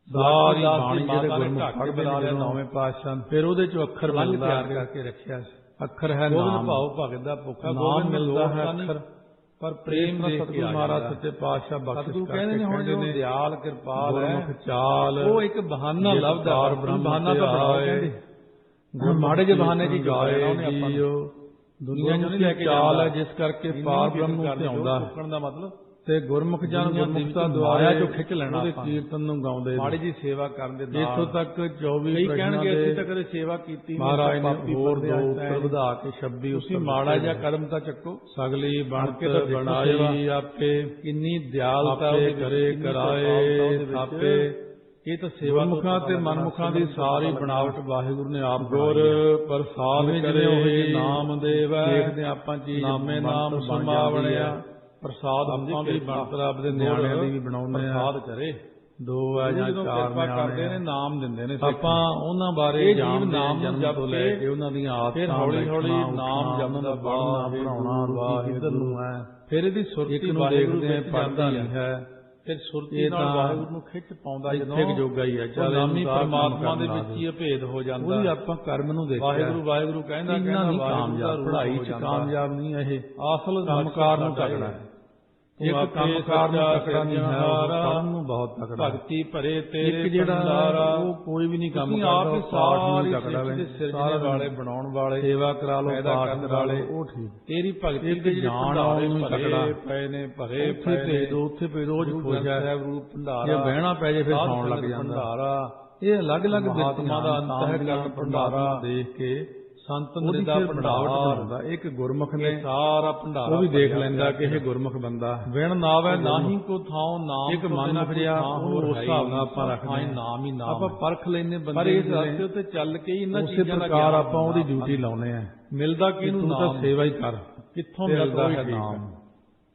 ਸਾਰੀ ਬਾਣੀ ਜਿਹੜੇ ਗੁਰਮੁਖ ਪੜ੍ਹਦੇ ਬੁਲਾ ਲਿਆ ਨੇ ਨੌਵੇਂ ਪਾਤਸ਼ਾਹ। ਫਿਰ ਉਹਦੇ ਚੋਂ ਅੱਖਰ ਰੰਗ ਮਿਲਦਾ ਤਿਆਰ ਕਰਕੇ ਰੱਖਿਆ ਸੀ। ਅੱਖਰ ਹੈ ਗੋਬਿੰਦ ਨਾਮ। ਭਾਉ ਭਗਤ ਦਾ ਭੁੱਖਾ ਨਾਮ ਗੋਬਿੰਦ ਮਿਲਦਾ ਹੈ ਅੱਖਰ ਪਰ ਪ੍ਰੇਮ ਦੇ ਸਤਿਗੁਰੂ ਮਹਾਰਾਜ ਸੱਚੇ ਪਾਤਸ਼ਾਹ ਬਖਸ਼ਿਸ਼ ਸਤਿਗੁਰੂ ਕਹਿੰਦੇ ਨੇ ਹੁਣ ਜੋ ਦਿਆਲ ਕਿਰਪਾਲ ਹੈ ਗੁਰਮੁਖ ਚਾਲ ਉਹ ਇੱਕ ਬਹਾਨਾ ਲੱਭਦਾ। ਬਹਾਨਾ ਤਾਂ ਬਣਾਓ ਕਹਿੰਦੇ। ਮਾੜੇ ਜਿਹੇ ਬਹਾਨੇ ਦੀ ਗਾਇਆ ਉਹਨੇ ਆਪਾਂ ਨੂੰ। ਦੁਨੀਆ ਨੂੰ ਨਹੀਂ ਲੈ ਕੇ ਚਾਲ ਹੈ ਜਿਸ ਕਰਕੇ ਪਾਰ ਬ੍ਰਹਮ ਨੂੰ ਧਿਆਉਂਦਾ ਚੁੱਕਣ ਦਾ ਮਤਲਬ ਤੇ ਗੁਰਮੁਖ ਜਨ ਗੁਰਮੁਖਤਾ ਦੁਆਰਾ ਮਾਇਆ ਚੋਂ ਖਿੱਚ ਲੈਣਾ ਉਹਦੇ ਆਪਾਂ। ਕੀਰਤਨ ਨੂੰ ਗਾਉਂਦੇ ਮਾੜੀ ਜੀ ਸੇਵਾ ਕਰਨ ਦੇ ਨਾਲ ਇੱਥੋਂ ਤੱਕ 24 ਕਈ ਪ੍ਰਸ਼ਨਾਂ ਕਹਿਣਗੇ ਅਸੀਂ ਤਾਂ ਦੇ ਕਦੇ ਸੇਵਾ ਕੀਤੀ ਨਹੀਂ, ਮਹਾਰਾਜ ਨੇ ਪਾਪੀ ਹੋਰ ਬੰਦੇ ਦੋ ਆ, ਉੱਤਰ ਵਧਾ ਕੇ 26 ਤੁਸੀਂ ਉੱਤਰ ਮਾੜਾ ਦਿੱਤੇ ਜਿਹਾ ਨੇ। ਕਦਮ ਤਾਂ ਚੱਕੋ। ਸਗਲੀ ਬਣਤ ਕੇ ਤਾਂ ਦੇਖੋ ਬਣਾਈ ਆਪੇ ਕਿੰਨੀ ਦਿਆਲਤਾ ਆਪੇ ਉਹਦੇ ਵਿੱਚ, ਕਰੇ ਕਿੰਨੀ ਕਰਾਏ ਕਿਰਪਾਲਤਾ ਉਹਦੇ ਵਿੱਚ। ਥਾਪੇ। ਇਹ ਤਾਂ ਸੇਵਾ ਤੋਂ ਗੁਰਮੁਖਾਂ ਤੇ ਪਤਾ ਲੱਗਣਾ, ਮਨਮੁਖਾਂ ਦੀ ਸਿਮਰਨ ਤੋਂ ਸਾਰੀ ਪਤਾ ਬਣਾਵਟ ਲੱਗਣਾ। ਵਾਹਿਗੁਰੂ ਨੇ ਆਪ ਗੁਰ ਪ੍ਰਸਾਦ ਜਿਵੇਂ ਕਰੇ ਜਿਵੇਂ ਉਹ ਜਿਹੇ ਨਾਮ ਦੇਵੈ ਦੇਖਦੇ ਆਪਾਂ ਚੀਜ਼ ਨਾਮੇ ਨਾਮ ਬਣ ਸਮਾਵਣਿਆ ਜਾਂਦੀ ਹੈ। ਪ੍ਰਸਾਦ ਹੁੰਦੀ ਆਪਾਂ ਵੀ ਕਿਰਪਾ। ਬਣਤਰ ਆਪਦੇ ਨਿਆਣਿਆਂ ਦੀ ਵੀ ਬਣਾਉਂਦੇ ਆ। ਪ੍ਰਸਾਦ ਕਰੇ। ਦੋ ਆ ਜਾਂ ਜਦੋਂ ਚਾਰ ਕਿਰਪਾ ਕਰਦੇ ਨਿਆਣੇ ਨੇ, ਆ। ਨਾਮ ਦਿੰਦੇ ਨੇ ਸਿੱਖ। ਆਪਾਂ ਉਹਨਾਂ ਬਾਰੇ ਇਹ ਜੀਵ ਜਾਣਦੇ ਨਾਮ ਨੂੰ ਜਨਮ ਜਪ ਤੋਂ ਲੈ ਕੇ ਉਹਨਾਂ ਦੀਆਂ ਆਦਤਾਂ ਫਿਰ ਹੌਲੀ ਹੌਲੀ ਬੈਠਣਾ, ਨਾਮ ਉੱਠਣਾ, ਜਪਦਾ ਪੜ੍ਹਨਾ ਪੜਾਉਣਾ ਰੁਚੀ ਕਿੱਧਰ ਨੂੰ ਹੈ। ਫਿਰ ਇਹਦੀ ਇੱਕ ਸੁਰਤੀ ਨੂੰ ਵਾਹਿਗੁਰੂ ਦੇਖਦੇ ਵਿੱਚ ਪੜਦਾ ਜਾਂਦੀ ਨਹੀਂ ਹੈ। ਫਿਰ ਸੁਰਤੀ ਇਹ ਨਾਲ ਤਾਂ ਵਾਹਿਗੁਰੂ ਨੂੰ ਖਿੱਚ ਪਾਉਂਦਾ ਜਦੋਂ ਇੱਥੇ ਜੋਗਾ ਹੀ ਹੈ। ਚੱਲ ਨਾਮੀ ਇਹਨੂੰ ਤਾਂ ਪਰਮਾਤਮਾ ਦੇ ਕੰਮ ਵਿੱਚ ਹੀ ਅਭੇਦ ਹੋ ਜਾਂਦਾ। ਉਹਦੀ ਆਪਾਂ ਕਰਮ ਨੂੰ ਦੇਖਿਆ ਵਾਹਿਗੁਰੂ ਵਾਹਿਗੁਰੂ ਕਹਿੰਦਾ ਇੰਨਾ ਨਹੀਂ ਵਾਹਿਗੁਰੂ ਦਾ ਕਾਮਯਾਬ, ਰੂਪ ਪੜ੍ਹਾਈ ਹੋ 'ਚ ਜਾਂਦਾ। ਕਾਮਯਾਬ ਨਹੀਂ ਇਹ। ਅਸਲ ਕੰਮਕਾਰ ਨੂੰ ਮਕਸਦ ਤਕੜਾ ਹੈ। ਇੱਕ ਇੱਕ ਕੰਮਕਾਰ ਨੂੰ ਤਕੜਾ ਨਹੀਂ ਹੈ, ਉਹ ਸਿਰਜਣਹਾਰਾ, ਕੰਮ ਨੂੰ ਬਹੁਤ ਤਕੜਾ ਹੈ। ਭਗਤੀ ਭਰੇ ਤੇਰੇ ਇੱਕ ਜਿਹੜਾ ਭੰਡਾਰਾ, ਉਹ ਕੋਈ ਵੀ ਨਹੀਂ ਕੰਮ ਤੁਸੀਂ ਕਰਦਾ, ਆਪ ਹੀ ਉਹ ਪਾਠ ਸਾਰੀ ਨੂੰ ਤਕੜਾ ਸ੍ਰਿਸ਼ਟੀ ਦੇ ਹੈ। ਸਿਰਜਣੇ ਵਾਲੇ, ਬਣਾਉਣ ਵਾਲੇ, ਸੇਵਾ ਕਰਾ ਲਓ, ਪੈਦਾ ਪਾਠ ਕਰਨ ਕਰਾ ਲਓ, ਵਾਲੇ, ਉਹ ਠੀਕ। ਤੇਰੀ ਭਗਤੀ ਇੱਕ ਦੇ ਜਿਹੜੇ ਜਾਣ ਭੰਡਾਰੇ ਨੂੰ ਭਰੇ ਤਕੜਾ ਪਏ ਨੇ, ਭਰੇ ਉੱਥੇ ਪਏ ਭੇਜ ਨੇ। ਦਿਓ, ਉੱਥੇ ਭੇਜ ਦਿਓ, ਉਹ 'ਚ ਗੁਰੂ ਖੁਸ਼ ਗ੍ਰੰਥ ਹੈ। ਸਾਹਿਬ ਰੂਪ ਭੰਡਾਰਾ, ਜੇ ਬਹਿਣਾ ਪੈ ਜੇ ਫਿਰ ਸਾਧ ਸੌਣ ਲੱਗ ਸੰਗਤ ਜਾਂਦਾ। ਭੰਡਾਰਾ, ਇਹ ਅਲੱਗ-ਅਲੱਗ ਮਹਾਤਮਾ ਦਾ ਅੰਤਹਿਕਰਨ ਭੰਡਾਰਾ ਦੇਖ ਕੇ ਸੰਤ ਉਹਦੀ ਨਿਰਦਾ ਫਿਰ ਭੰਡਾਰ ਬਣਾਉਂਦਾ। ਇੱਕ ਗੁਰਮੁਖ ਨੇ ਇਹ ਸਾਰਾ ਭੰਡਾਰਾ ਉਹ ਵੀ ਦੇਖ ਭਰਿਆ ਲੈਂਦਾ ਕਿ ਪਿਆ। ਇਹ ਗੁਰਮੁਖ ਬੰਦਾ ਹੈ। ਵਿਣ ਨਾਵੇ ਨਾਹੀ ਕੋ ਥਾਉ ਨਾਮ ਇੱਕ ਤੋਂ ਮਨ ਬਿਨਾਂ ਫਿਰਿਆ, ਕੋਈ ਥਾਂ ਉਹਨੂੰ ਹੋਰ ਉਸ ਹੈ ਹੀ ਹਿਸਾਬ ਨਾਲ ਨਹੀਂ। ਆਪਾਂ ਰੱਖਦੇ ਹਾਂ, ਹਾਂ। ਨਾਮ ਹੀ ਨਾਮ ਆਪਾਂ ਹੈ। ਪਰਖ ਲੈਨੇ ਪਰ ਬੰਦੇ ਇਸ ਰਸਤੇ ਉੱਤੇ ਚੱਲ ਕੇ ਹੀ ਇਹਨਾਂ ਉਸੇ ਚੀਜ਼ਾਂ ਦਾ ਪ੍ਰਕਾਰ ਗਿਆਨ ਆਪਾਂ ਉਹਦੀ ਹੁੰਦਾ। ਡਿਊਟੀ ਲਾਉਨੇ ਆ। ਮਿਲਦਾ ਕਿ ਕਿਹਨੂੰ ਤੂੰ ਤਾਂ ਨਾਮ, ਸੇਵਾ ਹੀ ਕਰ, ਕਿੱਥੋਂ ਤੇ ਮਿਲਦਾ ਉਹੀ ਹੈ ਠੀਕ ਨਾਮ। ਹੈ।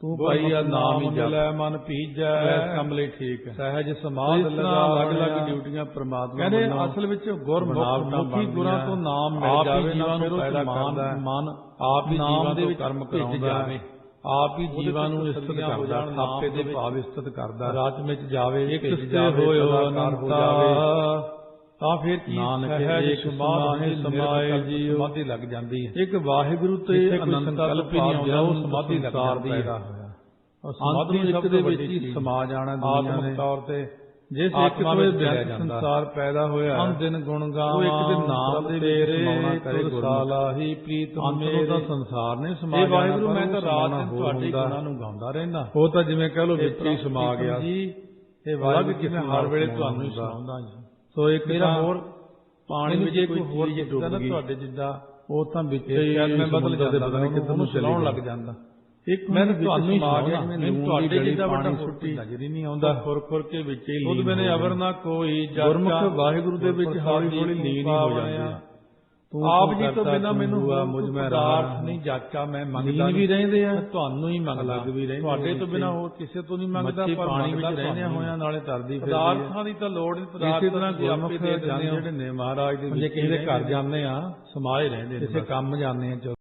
ਤੂੰ ਭਾਈ ਆ ਨਾਮ ਹੀ ਜਪ, ਲੈ ਮਨ ਭੀਜੈ, ਇਸ ਕੰਮ ਲਈ ਠੀਕ ਹੈ। ਸਹਿਜ ਸਮਾਧ ਇਸ ਤਰ੍ਹਾਂ ਲਗਾ ਅਲੱਗ-ਅਲੱਗ ਡਿਊਟੀਆਂ ਪ੍ਰਮਾਤਮਾ ਕਹਿੰਦੇ ਵੱਲੋਂ ਅਸਲ ਵਿੱਚ ਗੁਰਮੁਖ ਬਣਾਵਟਾਂ ਮੁਖੀ ਗੁਰਾਂ ਤੋਂ ਨਾਮ ਮਿਲ ਆਪ ਹੀ ਜਾਵੇ ਨਾ, ਜੀਵਾਂ ਨੂੰ ਫਿਰ ਉਹ ਪੈਦਾ ਮਾਨ ਕਰਦਾ ਹੈ। ਮਨ ਆਪ ਹੀ ਨਾਮ ਜੀਵਾਂ ਦੇ ਤੋਂ ਵਿੱਚ ਕਰਮ ਭਿੱਜ ਕਰਾਉਂਦਾ ਜਾਵੇ। ਹੈ। ਆਪ ਹੀ ਉਹਦੇ ਜੀਵਾਂ ਨੂੰ ਤੋਂ ਇਸਤਤ ਤਸੱਲੀਆਂ ਹੋ ਕਰਦਾ, ਜਾਣ, ਥਾਪੇ ਨਾਮ ਦੇ ਦੇ ਭਾਵ ਇਸਤਤ ਕਰਦਾ। ਰਾਤ ਵਿੱਚ ਜਾਵੇ, ਇੱਕ ਭਿੱਜ ਸੇ ਜਾਵੇ, ਹੋਇ ਸਦਾਕਾਰ ਹੋ ਜਾਵੇ, ਤਾਂ ਫਿਰ ਕੀ ਨਾਨਕ ਸਹਿਜ ਏਕ ਸਮਾਧਿ ਸਮਾਏ ਜੀਉ, ਸਮਾਧੀ ਲੱਗ ਜਾਂਦੀ ਹੈ। ਇੱਕ ਵਾਹਿਗੁਰੂ ਤੇ ਜਿੱਥੇ ਕੋਈ ਅਨੰਤ ਸੰਕਲਪ ਹੀ ਨਹੀਂ ਆਉਂਦਾ, ਉਹ ਸਮਾਧੀ ਲੱਗ ਜਾਂਦੀ ਹੈ। ਅੰਤ ਨੂੰ ਇੱਕ ਦੇ ਵਿੱਚ ਹੀ ਸਮਾ ਜਾਣਾ ਦੁਨੀਆ ਨੇ। ਆਤਮਿਕ ਤੌਰ ਤੇ ਜਿਸ ਇੱਕ ਆਤਮਾ ਤੋਂ ਵਿੱਚ ਇਹ ਮਿਲਿਆ ਜਗਤ ਜਾਂਦਾ। ਸੰਸਾਰ ਪੈਦਾ ਹੋਇਆ ਹੈ, ਅਨ ਦਿਨ ਗੁਣ ਗਾਵਾਂ, ਉਹ ਇੱਕ ਦਿਨ ਨਾਮ ਦੇ ਵਿੱਚ ਸਮਾਉਣਾ ਕਰੇ ਤੁਰ ਗੁਰਮੁਖ। ਸਾਲਾਹੀ ਪ੍ਰੀਤ ਅੰਤ ਨੂੰ ਤਾਂ ਸੰਸਾਰ ਨੇ ਸਮਾ ਇਹ ਜਾਣਾ, ਵਾਹਿਗੁਰੂ ਪਰ ਮੈਂ ਉਹ ਤਾਂ ਰਾਤ ਸਮਾਉਣਾ ਦਿਨ ਹੋਰ ਤੁਹਾਡੇ ਹੁੰਦਾ। ਗੁਣਾਂ ਨੂੰ ਗਾਉਂਦਾ ਰਹਿੰਦਾ। ਉਹ ਤਾਂ ਜਿਵੇਂ ਕਹ ਲੋ ਵਿੱਚ ਹੀ ਸਮਾ ਗਿਆ। ਜੀ ਇਹ ਅਲੱਗ ਵਾਹਿਗੁਰੂ ਕਿਸੇ ਮੈਂ ਹਰ ਵੇਲੇ ਨਾਲ ਤੁਹਾਨੂੰ ਹੀ ਸੁਣਾਉਂਦਾ। ਸੁਣਾਉਂਦਾ ਜੀ। ਸੋ ਇੱਕ ਮੇਰਾ ਤਾਂ ਹੋਰ ਪਾਣੀ ਇਹਨੂੰ ਵਿੱਚ ਜੇ ਕੋਈ ਹੋਰ ਚੀਜ਼ ਡੁੱਬ ਨਾ ਗਈ, ਤੁਹਾਡੇ ਜਿੱਦਾਂ ਉਹ ਤਾਂ ਵਿੱਚ ਇਹ ਹੀ ਸ਼ਾਇਦ ਮੈਂ ਬਦਲ ਸਮੁੰਦਰ ਦੇ ਜਾਂਦਾ, ਪਤਾ ਨਹੀਂ ਕਿੱਧਰ ਨੂੰ ਸੁਣਾਉਣ ਚਲੀ ਲੱਗ ਜਾਂਦਾ। ਇੱਕ ਮੈਂ ਮੈਨੂੰ ਤੁਹਾਨੂੰ ਹੀ ਸਮਾ ਗਿਆ, ਸੁਣਾਉਣਾ, ਜਿਵੇਂ ਮੈਨੂੰ ਤੁਹਾਡੇ ਤੁਹਾਡੇ ਜਿੱਦਾਂ ਪਾਣੀ ਵੱਡਾ ਸੁੱਟੀ ਨਜ਼ਰ ਹੀ ਨਹੀਂ ਆਉਂਦਾ। ਖੁਰ ਖੁਰ ਕੇ ਵਿੱਚ ਹੀ ਖੁਦ ਲੀਨ ਮੈਨੇ ਹੋ ਅਵਰ ਗਿਆ। ਨਾ ਕੋਈ ਗੁਰਮੁਖ ਵਾਹਿਗੁਰੂ ਦੇ ਵਿੱਚ ਹੌਲੀ ਹੌਲੀ ਲੀਨ ਹੀ ਹੋ ਜਾਂਦੀ ਹੈ। ਆਪ ਜੀ ਤੋਂ ਬਿਨਾਂ ਮੈਨੂੰ ਮੁਝ ਮੈਂ ਪਦਾਰਥ ਨਹੀਂ ਜਾਚਾ, ਮੈਂ ਮੰਗਦਾ ਲੀਨ ਵੀ ਰਹਿੰਦੇ ਆ, ਤੁਹਾਨੂੰ ਹੀ ਮੰਗਦਾ, ਅਲੱਗ ਵੀ ਰਹਿੰਦੇ ਤੁਹਾਡੇ ਤੋਂ ਵਿੱਚ ਬਿਨਾਂ ਹੋਰ ਕਿਸੇ ਤੋਂ ਨਹੀਂ ਮੰਗਦਾ। ਮੱਛੀ ਪਰ ਪਾਣੀ ਵਿੱਚ ਮੰਗਦਾ ਰਹਿੰਦੇ ਤੁਹਾਨੂੰ ਹੋਇਆਂ ਨਾਲੇ ਤਰਦੀ ਫਿਰਦੀ ਪਦਾਰਥਾਂ ਦੀ ਤਾਂ ਲੋੜ ਨਹੀਂ, ਪਦਾਰਥ ਇਸੇ ਤਰ੍ਹਾਂ ਤੁਸੀਂ ਆਪੇ ਗੁਰਮੁਖ ਦੇ ਦਿੰਦੇ ਹੋ। ਜਿਹੜੇ ਨੇ ਮਹਾਰਾਜ ਦੇ ਜੇ ਕਿਸੇ ਦੇ ਘਰ ਜਾਂਦੇ ਆ, ਸਮਾਏ ਰਹਿੰਦੇ ਨੇ, ਕਿਸੇ ਕੰਮ ਜਾਂਦੇ ਆ